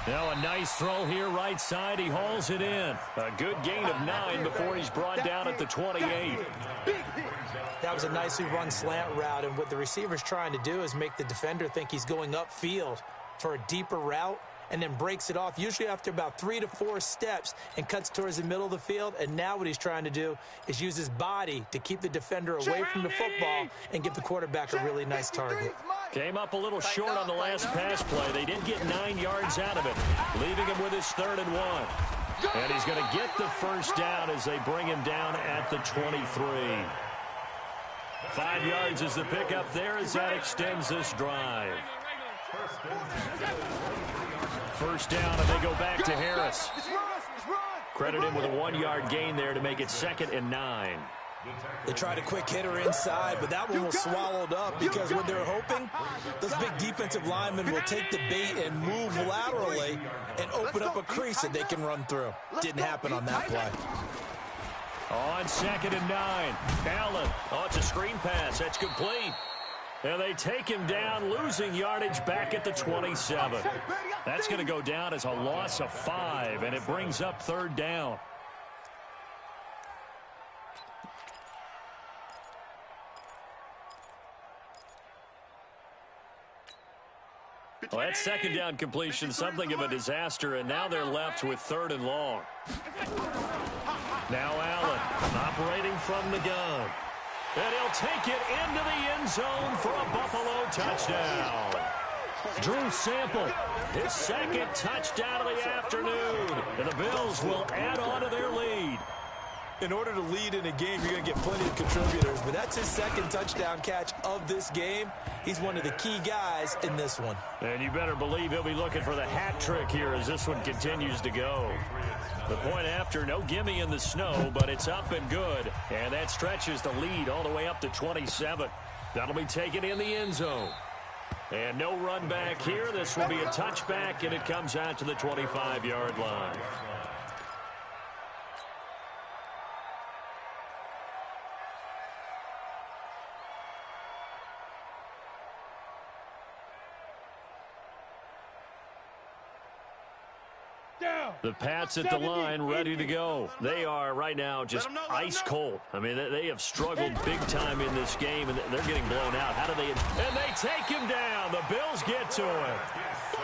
Now a nice throw here right side. He hauls it in. A good gain of 9 before he's brought down at the 28. That was a nicely run slant route, and what the receiver's trying to do is make the defender think he's going upfield for a deeper route and then breaks it off, usually after about 3 to 4 steps, and cuts towards the middle of the field. And now what he's trying to do is use his body to keep the defender away from the football and give the quarterback a really nice target. Came up a little short on the last pass play. They did get 9 yards out of it, leaving him with his 3rd and 1. And he's going to get the first down as they bring him down at the 23. 5 yards is the pickup there as that extends this drive. First down, and they go back to Harris. Credit him with a 1-yard gain there to make it 2nd and 9. They tried a quick hitter inside, but that one was swallowed up because what they're hoping, those big defensive linemen will take the bait and move laterally and open up a crease that they can run through. Didn't happen on that play. On 2nd and 9, Allen. Oh, it's a screen pass. That's complete. And they take him down, losing yardage back at the 27. That's going to go down as a loss of 5, and it brings up 3rd down. Well, that second down completion, something of a disaster, and now they're left with 3rd and long. Now Allen operating from the gun. And he'll take it into the end zone for a Buffalo touchdown. Drew Sample, his 2nd touchdown of the afternoon. And the Bills will add on to their lead. In order to lead in a game, you're going to get plenty of contributors, but that's his 2nd touchdown catch of this game. He's one of the key guys in this one. And you better believe he'll be looking for the hat trick here as this one continues to go. The point after, no gimme in the snow, but it's up and good. And that stretches the lead all the way up to 27. That'll be taken in the end zone. And no run back here. This will be a touchback, and it comes out to the 25-yard line. The Pats at the line, ready to go. They are right now just ice cold. I mean, they have struggled big time in this game, and they're getting blown out. How do they? And they take him down. The Bills get to him.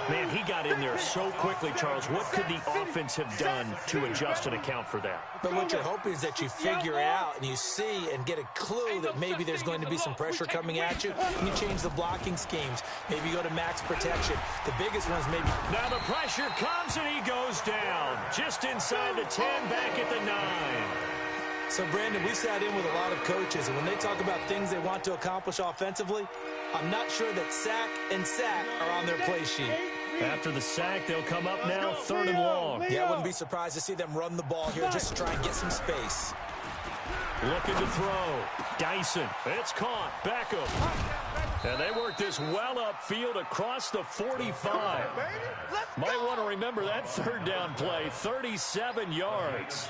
Man, he got in there so quickly, Charles. What could the offense have done to adjust and account for that? But what you're hoping is that you figure out and you see and get a clue that maybe there's going to be some pressure coming at you, and you change the blocking schemes. Maybe you go to max protection. The biggest one is maybe... Now the pressure comes, and he goes down. Just inside the 10, back at the 9. So, Brandon, we sat in with a lot of coaches, and when they talk about things they want to accomplish offensively, I'm not sure that sack and sack are on their play sheet. After the sack, they'll come up now 3rd and long. Yeah, I wouldn't be surprised to see them run the ball here just to try and get some space. Looking to throw. Dyson. It's caught. Beckham. And they work this well upfield across the 45. Might want to remember that 3rd down play. 37 yards.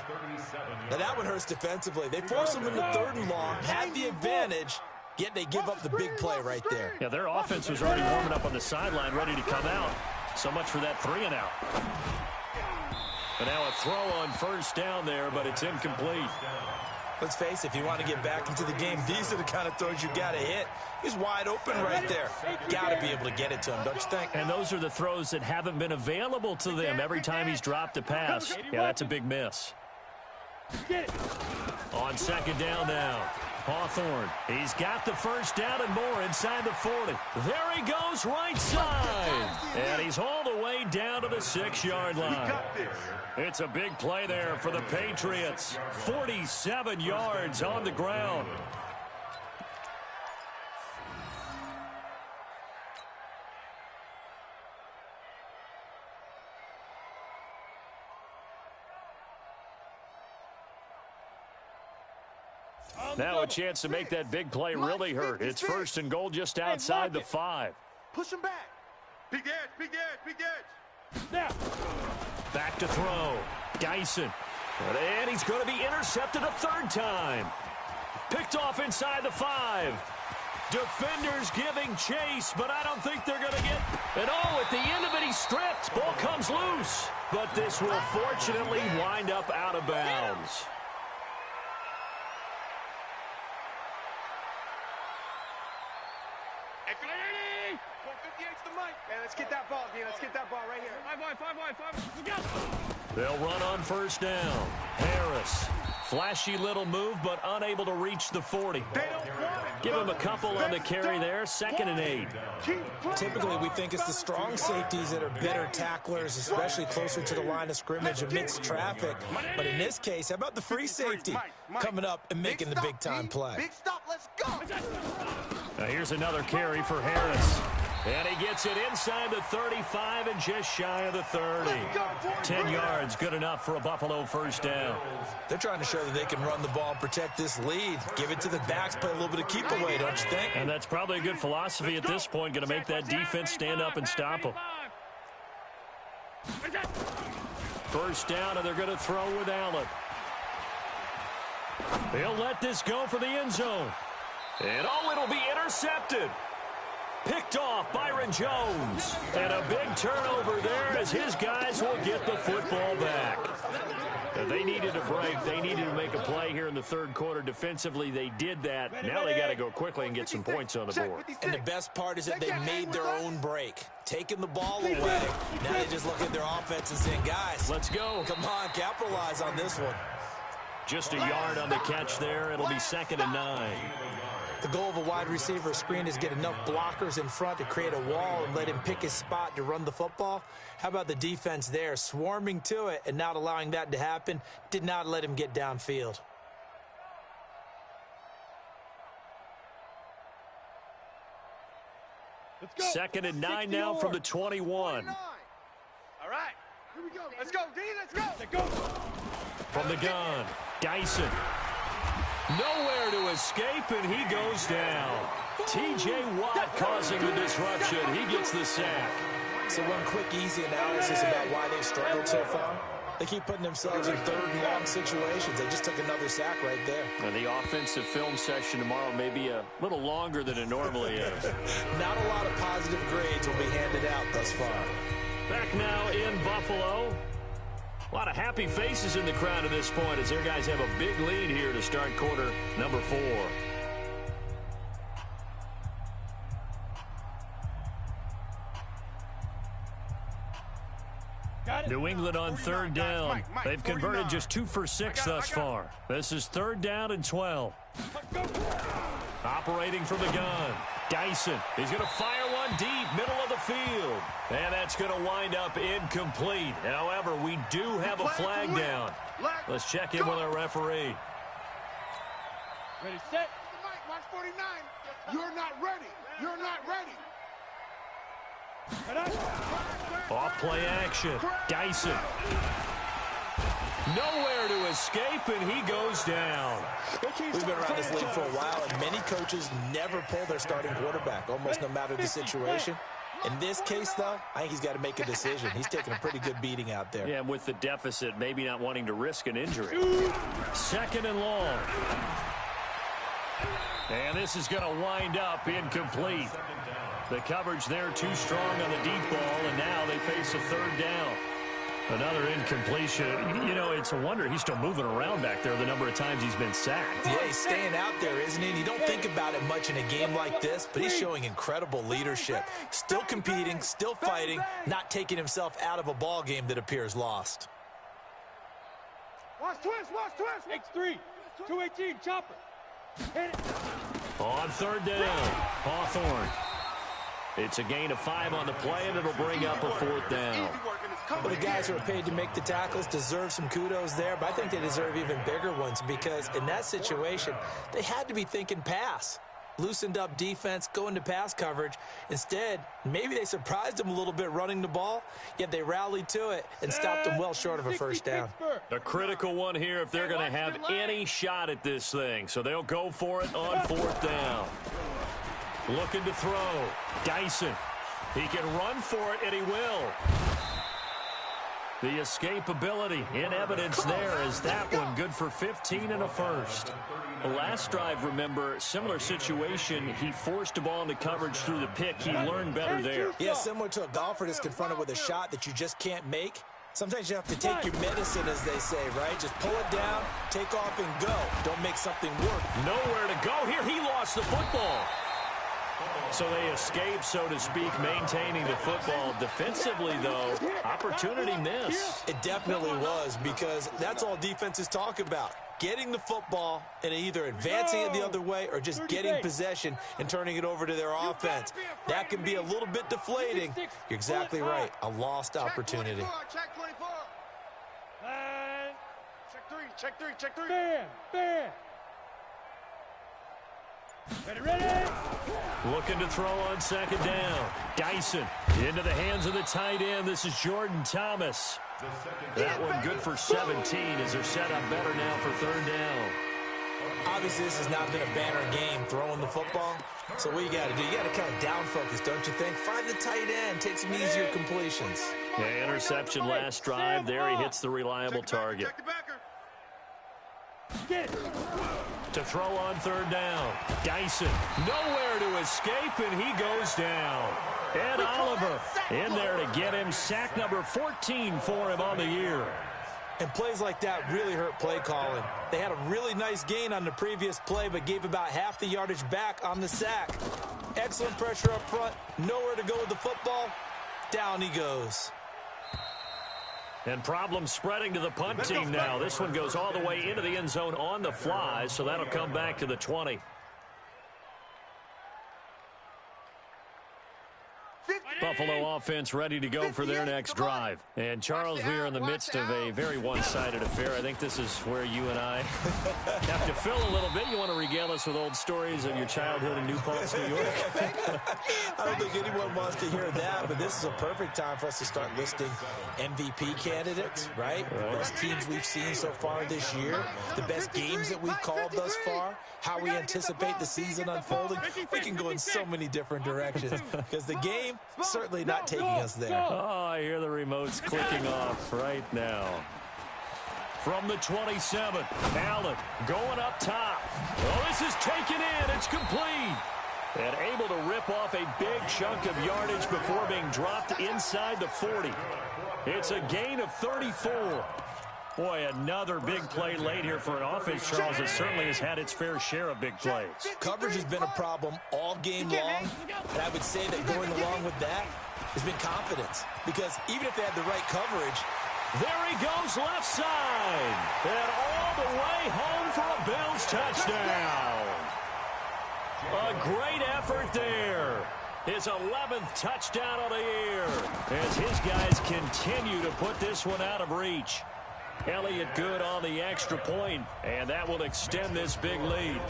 Now that one hurts defensively. They force them into 3rd and long, had the advantage, yet they give up the big play right there. Yeah, their offense was already warming up on the sideline, ready to come out. So much for that 3 and out. And now a throw on 1st down there, but it's incomplete. Let's face it, if you want to get back into the game, these are the kind of throws you got to hit. He's wide open right there. Got to be able to get it to him, don't you think? And those are the throws that haven't been available to them every time he's dropped a pass. Yeah, that's a big miss. On 2nd down now. Hawthorne, he's got the 1st down and more inside the 40. There he goes, right side. And he's all the way down to the 6-yard line. It's a big play there for the Patriots. 47 yards on the ground. Now a chance to make that big play really hurt. It's 1st and goal just outside the 5. Push him back. Big edge, big edge, big edge. Now. Back to throw. Dyson. And he's going to be intercepted a 3rd time. Picked off inside the 5. Defenders giving chase, but I don't think they're going to get... And at the end of it, he's stripped. Ball comes loose. But this will fortunately wind up out of bounds. Let's get that ball, Dean. Let's get that ball right here. 5 wide. Go. They'll run on 1st down. Harris. Flashy little move, but unable to reach the 40. Give him a couple on the carry there. 2nd and 8. Typically, we think it's the strong safeties that are better tacklers, especially closer to the line of scrimmage amidst traffic. But in this case, how about the free safety coming up and making the big-time play? Big stop. Let's go. Now here's another carry for Harris. And he gets it inside the 35 and just shy of the 30. 10 yards, good enough for a Buffalo 1st down. They're trying to show that they can run the ball and protect this lead. Give it to the backs, play a little bit of keep away, don't you think? And that's probably a good philosophy at this point, going to make that defense stand up and stop them. 1st down, and they're going to throw with Allen. They'll let this go for the end zone. And it'll be intercepted. Picked off Byron Jones. And a big turnover there as his guys will get the football back. They needed a break. They needed to make a play here in the third quarter. Defensively, they did that. Now they got to go quickly and get some points on the board. And the best part is that they made their own break. Taking the ball away. Now they just look at their offense and saying, guys, let's go. Come on, capitalize on this one. Just a yard on the catch there. It'll be 2nd and 9. The goal of a wide receiver screen is get enough blockers in front to create a wall and let him pick his spot to run the football. How about the defense there, swarming to it and not allowing that to happen? Did not let him get downfield. Let's go. 2nd and 9 now from the 21. All right. Here we go. Let's go, D. Let's go. Let's go. From the gun, Dyson. Nowhere to escape, and he goes down. T.J. Watt causing the disruption. He gets the sack. So one quick, easy analysis about why they've struggled so far. They keep putting themselves in 3rd and long situations. They just took another sack right there. And the offensive film session tomorrow may be a little longer than it normally is. Not a lot of positive grades will be handed out thus far. Back now in Buffalo. A lot of happy faces in the crowd at this point as their guys have a big lead here to start quarter number 4. New England on 3rd down. They've converted just 2 for 6 thus far. This is 3rd down and 12. Operating from the gun. Dyson. He's going to fire one deep, middle of the field. And that's going to wind up incomplete. However, we do have a flag down. Let's check in with our referee. Ready, set. Watch 49. You're not ready. You're not ready. Off play action. Dyson. Nowhere to escape, and he goes down. We've been around this league for a while, and many coaches never pull their starting quarterback, almost no matter the situation. In this case, though, I think he's got to make a decision. He's taking a pretty good beating out there. Yeah, with the deficit, maybe not wanting to risk an injury. 2nd and long. And this is going to wind up incomplete. The coverage there too strong on the deep ball, and now they face a 3rd down. Another incompletion. You know, it's a wonder he's still moving around back there the number of times he's been sacked. Yeah, he's staying out there, isn't he? And you don't think about it much in a game like this, but he's showing incredible leadership. Still competing, still fighting, not taking himself out of a ball game that appears lost. Watch twist, X3, 218, chopper. Hit it. On 3rd down, Hawthorne. It's a gain of 5 on the play, and it'll bring up a 4th down. Well, the guys who are paid to make the tackles deserve some kudos there, but I think they deserve even bigger ones because in that situation, they had to be thinking pass. Loosened up defense, going to pass coverage. Instead, maybe they surprised them a little bit running the ball, yet they rallied to it and stopped them well short of a 1st down. A critical one here if they're going to have any shot at this thing. So they'll go for it on 4th down. Looking to throw. Dyson. He can run for it, and he will. The escapability in evidence there is that one good for 15 and a 1st. The last drive, remember, similar situation. He forced the ball into coverage through the pick. He learned better there. Yeah, similar to a golfer that's confronted with a shot that you just can't make. Sometimes you have to take your medicine, as they say, right? Just pull it down, take off, and go. Don't make something work. Nowhere to go here. He lost the football. So they escape, so to speak, maintaining the football. Defensively, though, opportunity miss. It definitely was because that's all defenses talk about. Getting the football and either advancing it the other way or just getting possession and turning it over to their offense. That can be a little bit deflating. You're exactly right. A lost opportunity. Check 24. Check 3. Bam. Ready. Looking to throw on 2nd down. Dyson into the hands of the tight end. This is Jordan Thomas. That one good for 17 as they're set up better now for 3rd down. Obviously, this has not been a banner game throwing the football. So what you got to do, you got to kind of down focus, don't you think? Find the tight end, take some easier completions. Yeah, interception last drive. There he hits the reliable target. To throw on 3rd down. Dyson, nowhere to escape, and he goes down. Ed Oliver in there to get him. Sack number 14 for him on the year. And plays like that really hurt play calling. They had a really nice gain on the previous play, but gave about half the yardage back on the sack. Excellent pressure up front. Nowhere to go with the football. Down he goes. And problems spreading to the punt team now. This one goes all the way into the end zone on the fly, so that'll come back to the 20. Buffalo offense ready to go for their next drive. And, Charles, we are in the midst of a very one-sided affair. I think this is where you and I have to fill a little bit. You want to regale us with old stories of your childhood in New Paltz, New York? I don't think anyone wants to hear that, but this is a perfect time for us to start listing MVP candidates, right? Best teams we've seen so far this year, the best games that we've called thus far, how we anticipate the season unfolding. We can go in so many different directions because the game certainly not taking us there. Oh, I hear the remotes clicking off right now. From the 27, Allen going up top. Oh, this is taken in. It's complete. And able to rip off a big chunk of yardage before being dropped inside the 40. It's a gain of 34. Boy, another big play late here for an offense, Charles, that certainly has had its fair share of big plays. Coverage has been a problem all game long, and I would say that going along with that has been confidence. Because even if they had the right coverage, there he goes left side. And all the way home for a Bills touchdown. A great effort there. His 11th touchdown of the year as his guys continue to put this one out of reach. Elliott good on the extra point, and that will extend this big lead.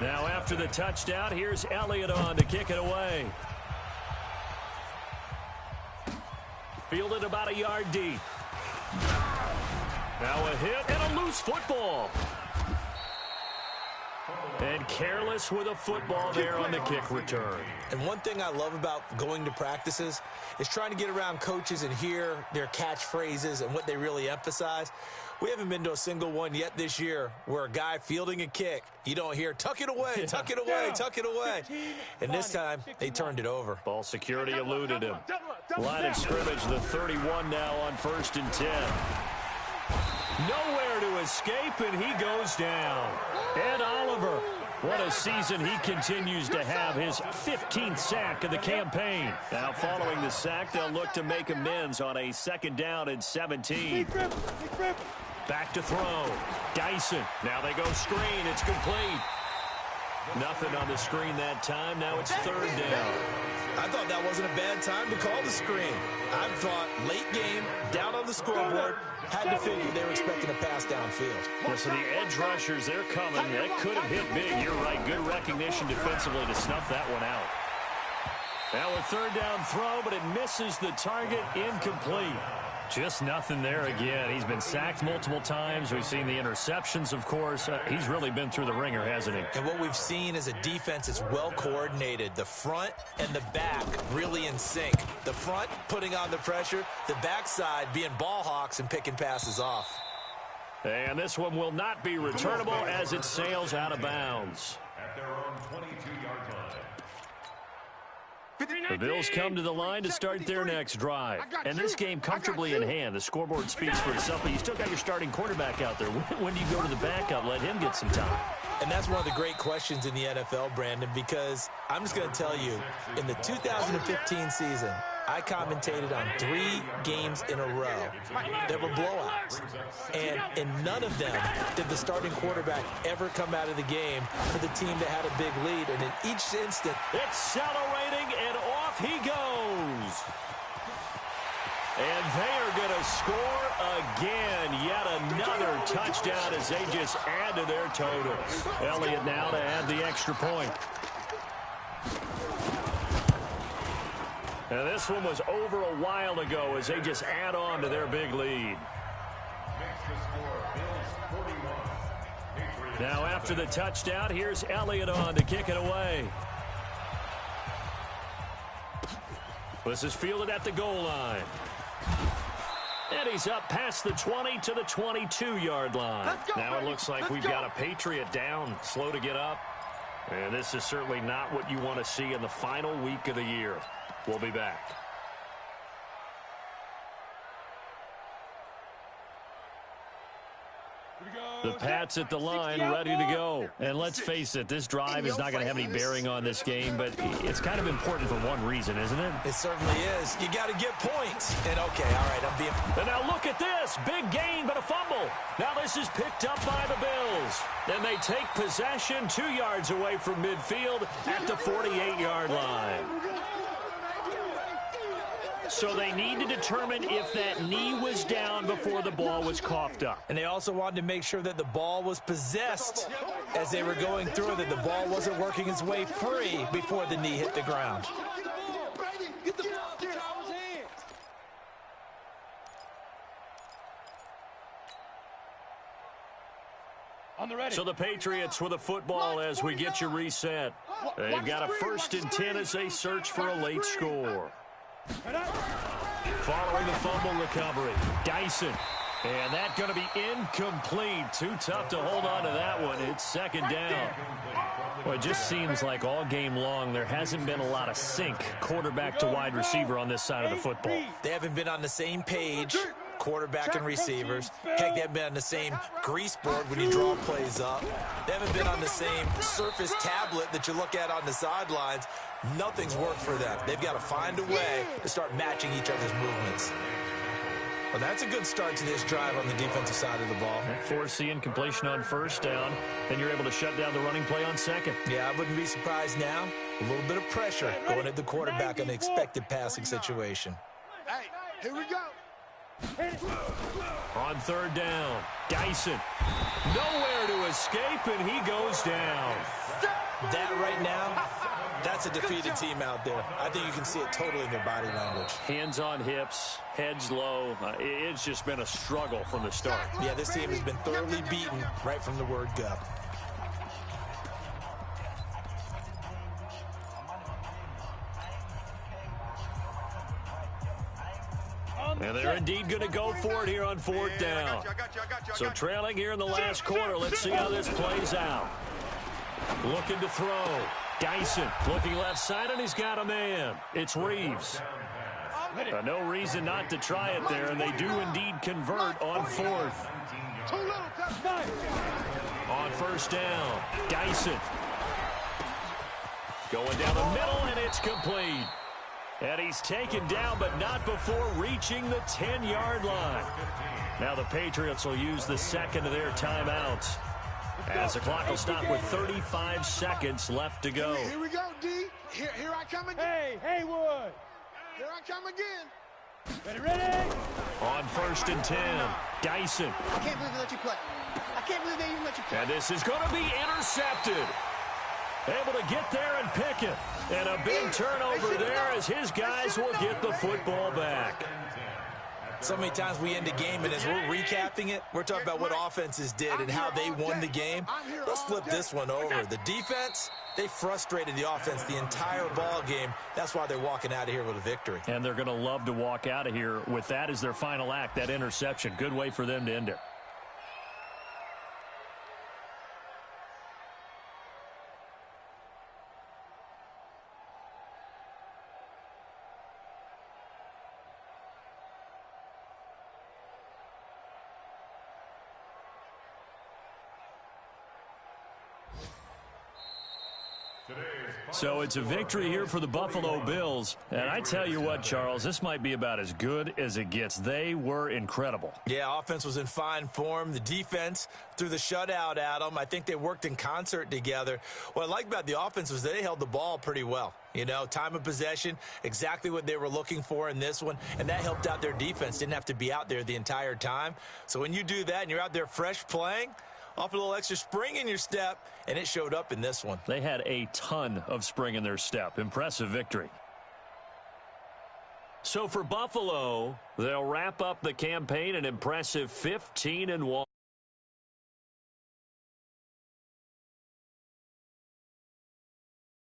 Now after the touchdown, here's Elliott on to kick it away. Fielded about a yard deep. Now a hit and a loose football. And careless with a football there on the kick return. And one thing I love about going to practices is trying to get around coaches and hear their catchphrases and what they really emphasize. We haven't been to a single one yet this year where a guy fielding a kick, you don't hear, tuck it away, tuck it away, tuck it away. And this time, they turned it over. Ball security eluded him. Line of scrimmage, the 31 now on 1st and 10. Nowhere to escape, and he goes down. Ed Oliver, what a season he continues to have, his 15th sack of the campaign. Now following the sack, they'll look to make amends on a 2nd down and 17. Back to throw. Dyson. Now they go screen. It's complete. Nothing on the screen that time. Now it's 3rd down. I thought that wasn't a bad time to call the screen. I thought late game, down on the scoreboard, had to figure they were expecting a pass downfield. Well, so the edge rushers, they're coming. That could have hit big. You're right. Good recognition defensively to snuff that one out. Now a 3rd down throw, but it misses the target. Incomplete. Just nothing there again. He's been sacked multiple times. We've seen the interceptions, of course. He's really been through the ringer, hasn't he? And what we've seen is a defense that's well coordinated. The front and the back really in sync. The front putting on the pressure, the backside being ball hawks and picking passes off. And this one will not be returnable as it sails out of bounds. At their own 22-yard line. The Bills come to the line to start their next drive. And this game comfortably in hand. The scoreboard speaks for itself, but you still got your starting quarterback out there. When do you go to the backup? Let him get some time. And that's one of the great questions in the NFL, Brandon, because I'm just going to tell you, in the 2015 season, I commentated on 3 games in a row that were blowouts. And in none of them did the starting quarterback ever come out of the game for the team that had a big lead. And in each instant, accelerating, and off he goes. And they are going to score again. Yet another touchdown as they just add to their totals. Elliott now to add the extra point. And this one was over a while ago as they just add on to their big lead. Now after the touchdown, here's Elliott on to kick it away. This is fielded at the goal line. And he's up past the 20 to the 22-yard line. Now it looks like we've got a Patriot down, slow to get up. And this is certainly not what you want to see in the final week of the year. We'll be back. The Pats at the line, ready to go. And let's face it, this drive is not going to have any bearing on this game, but it's kind of important for one reason, isn't it? It certainly is. You got to get points. And, okay, all right, I'm being... And now look at this. Big gain, but a fumble. Now this is picked up by the Bills. And they take possession 2 yards away from midfield at the 48-yard line. So they need to determine if that knee was down before the ball was coughed up. And they also wanted to make sure that the ball was possessed as they were going through, that the ball wasn't working its way free before the knee hit the ground. So the Patriots with a football as we get you reset. They've got a 1st and 10 as they search for a late score. Following the fumble recovery, Dyson. And that's going to be incomplete. Too tough to hold on to that one. It's 2nd down. Well, it just seems like all game long there hasn't been a lot of sync quarterback to wide receiver on this side of the football. They haven't been on the same page, quarterback and receivers. Heck, they haven't been on the same grease board when you draw plays up. They haven't been on the same surface tablet that you look at on the sidelines. Nothing's worked for them. They've got to find a way to start matching each other's movements. Well, that's a good start to this drive on the defensive side of the ball. Force the incompletion on 1st down. Then you're able to shut down the running play on 2nd. Yeah, I wouldn't be surprised now. A little bit of pressure going at the quarterback in an expected passing situation. Hey, here we go. On 3rd down, Dyson. Nowhere to escape, and he goes down. That right now, that's a defeated team out there. I think you can see it totally in their body language. Hands on hips, heads low. It's just been a struggle from the start. Yeah, this team has been thoroughly beaten right from the word go. And they're indeed going to go for it here on 4th down. So trailing here in the last quarter. Let's see how this plays out. Looking to throw. Dyson looking left side, and he's got a man. It's Reeves. No reason not to try it there, and they do indeed convert on 4th. On 1st down, Dyson. Going down the middle, and it's complete. And he's taken down, but not before reaching the 10-yard line. Now the Patriots will use the 2nd of their timeouts, as the clock will stop with 35 seconds left to go. Here we go, D. Here I come again. Hey, Haywood. Here I come again. Ready? On 1st and 10, Dyson. I can't believe they let you play. I can't believe they even let you play. And this is going to be intercepted. Able to get there and pick it. And a big turnover there as his guys will get the football back. So many times we end a game, and as we're recapping it, we're talking about what offenses did and how they won the game. Let's flip this one over. The defense, they frustrated the offense the entire ball game. That's why they're walking out of here with a victory. And they're going to love to walk out of here with that as their final act, that interception. Good way for them to end it. So it's a victory here for the Buffalo Bills. And I tell you what, Charles, this might be about as good as it gets. They were incredible. Yeah, offense was in fine form. The defense threw the shutout at them. I think they worked in concert together. What I like about the offense was they held the ball pretty well. You know, time of possession, exactly what they were looking for in this one, and that helped out their defense. Didn't have to be out there the entire time. So when you do that and you're out there fresh playing, off a little extra spring in your step, and it showed up in this one. They had a ton of spring in their step. Impressive victory. So for Buffalo, they'll wrap up the campaign an impressive 15-1.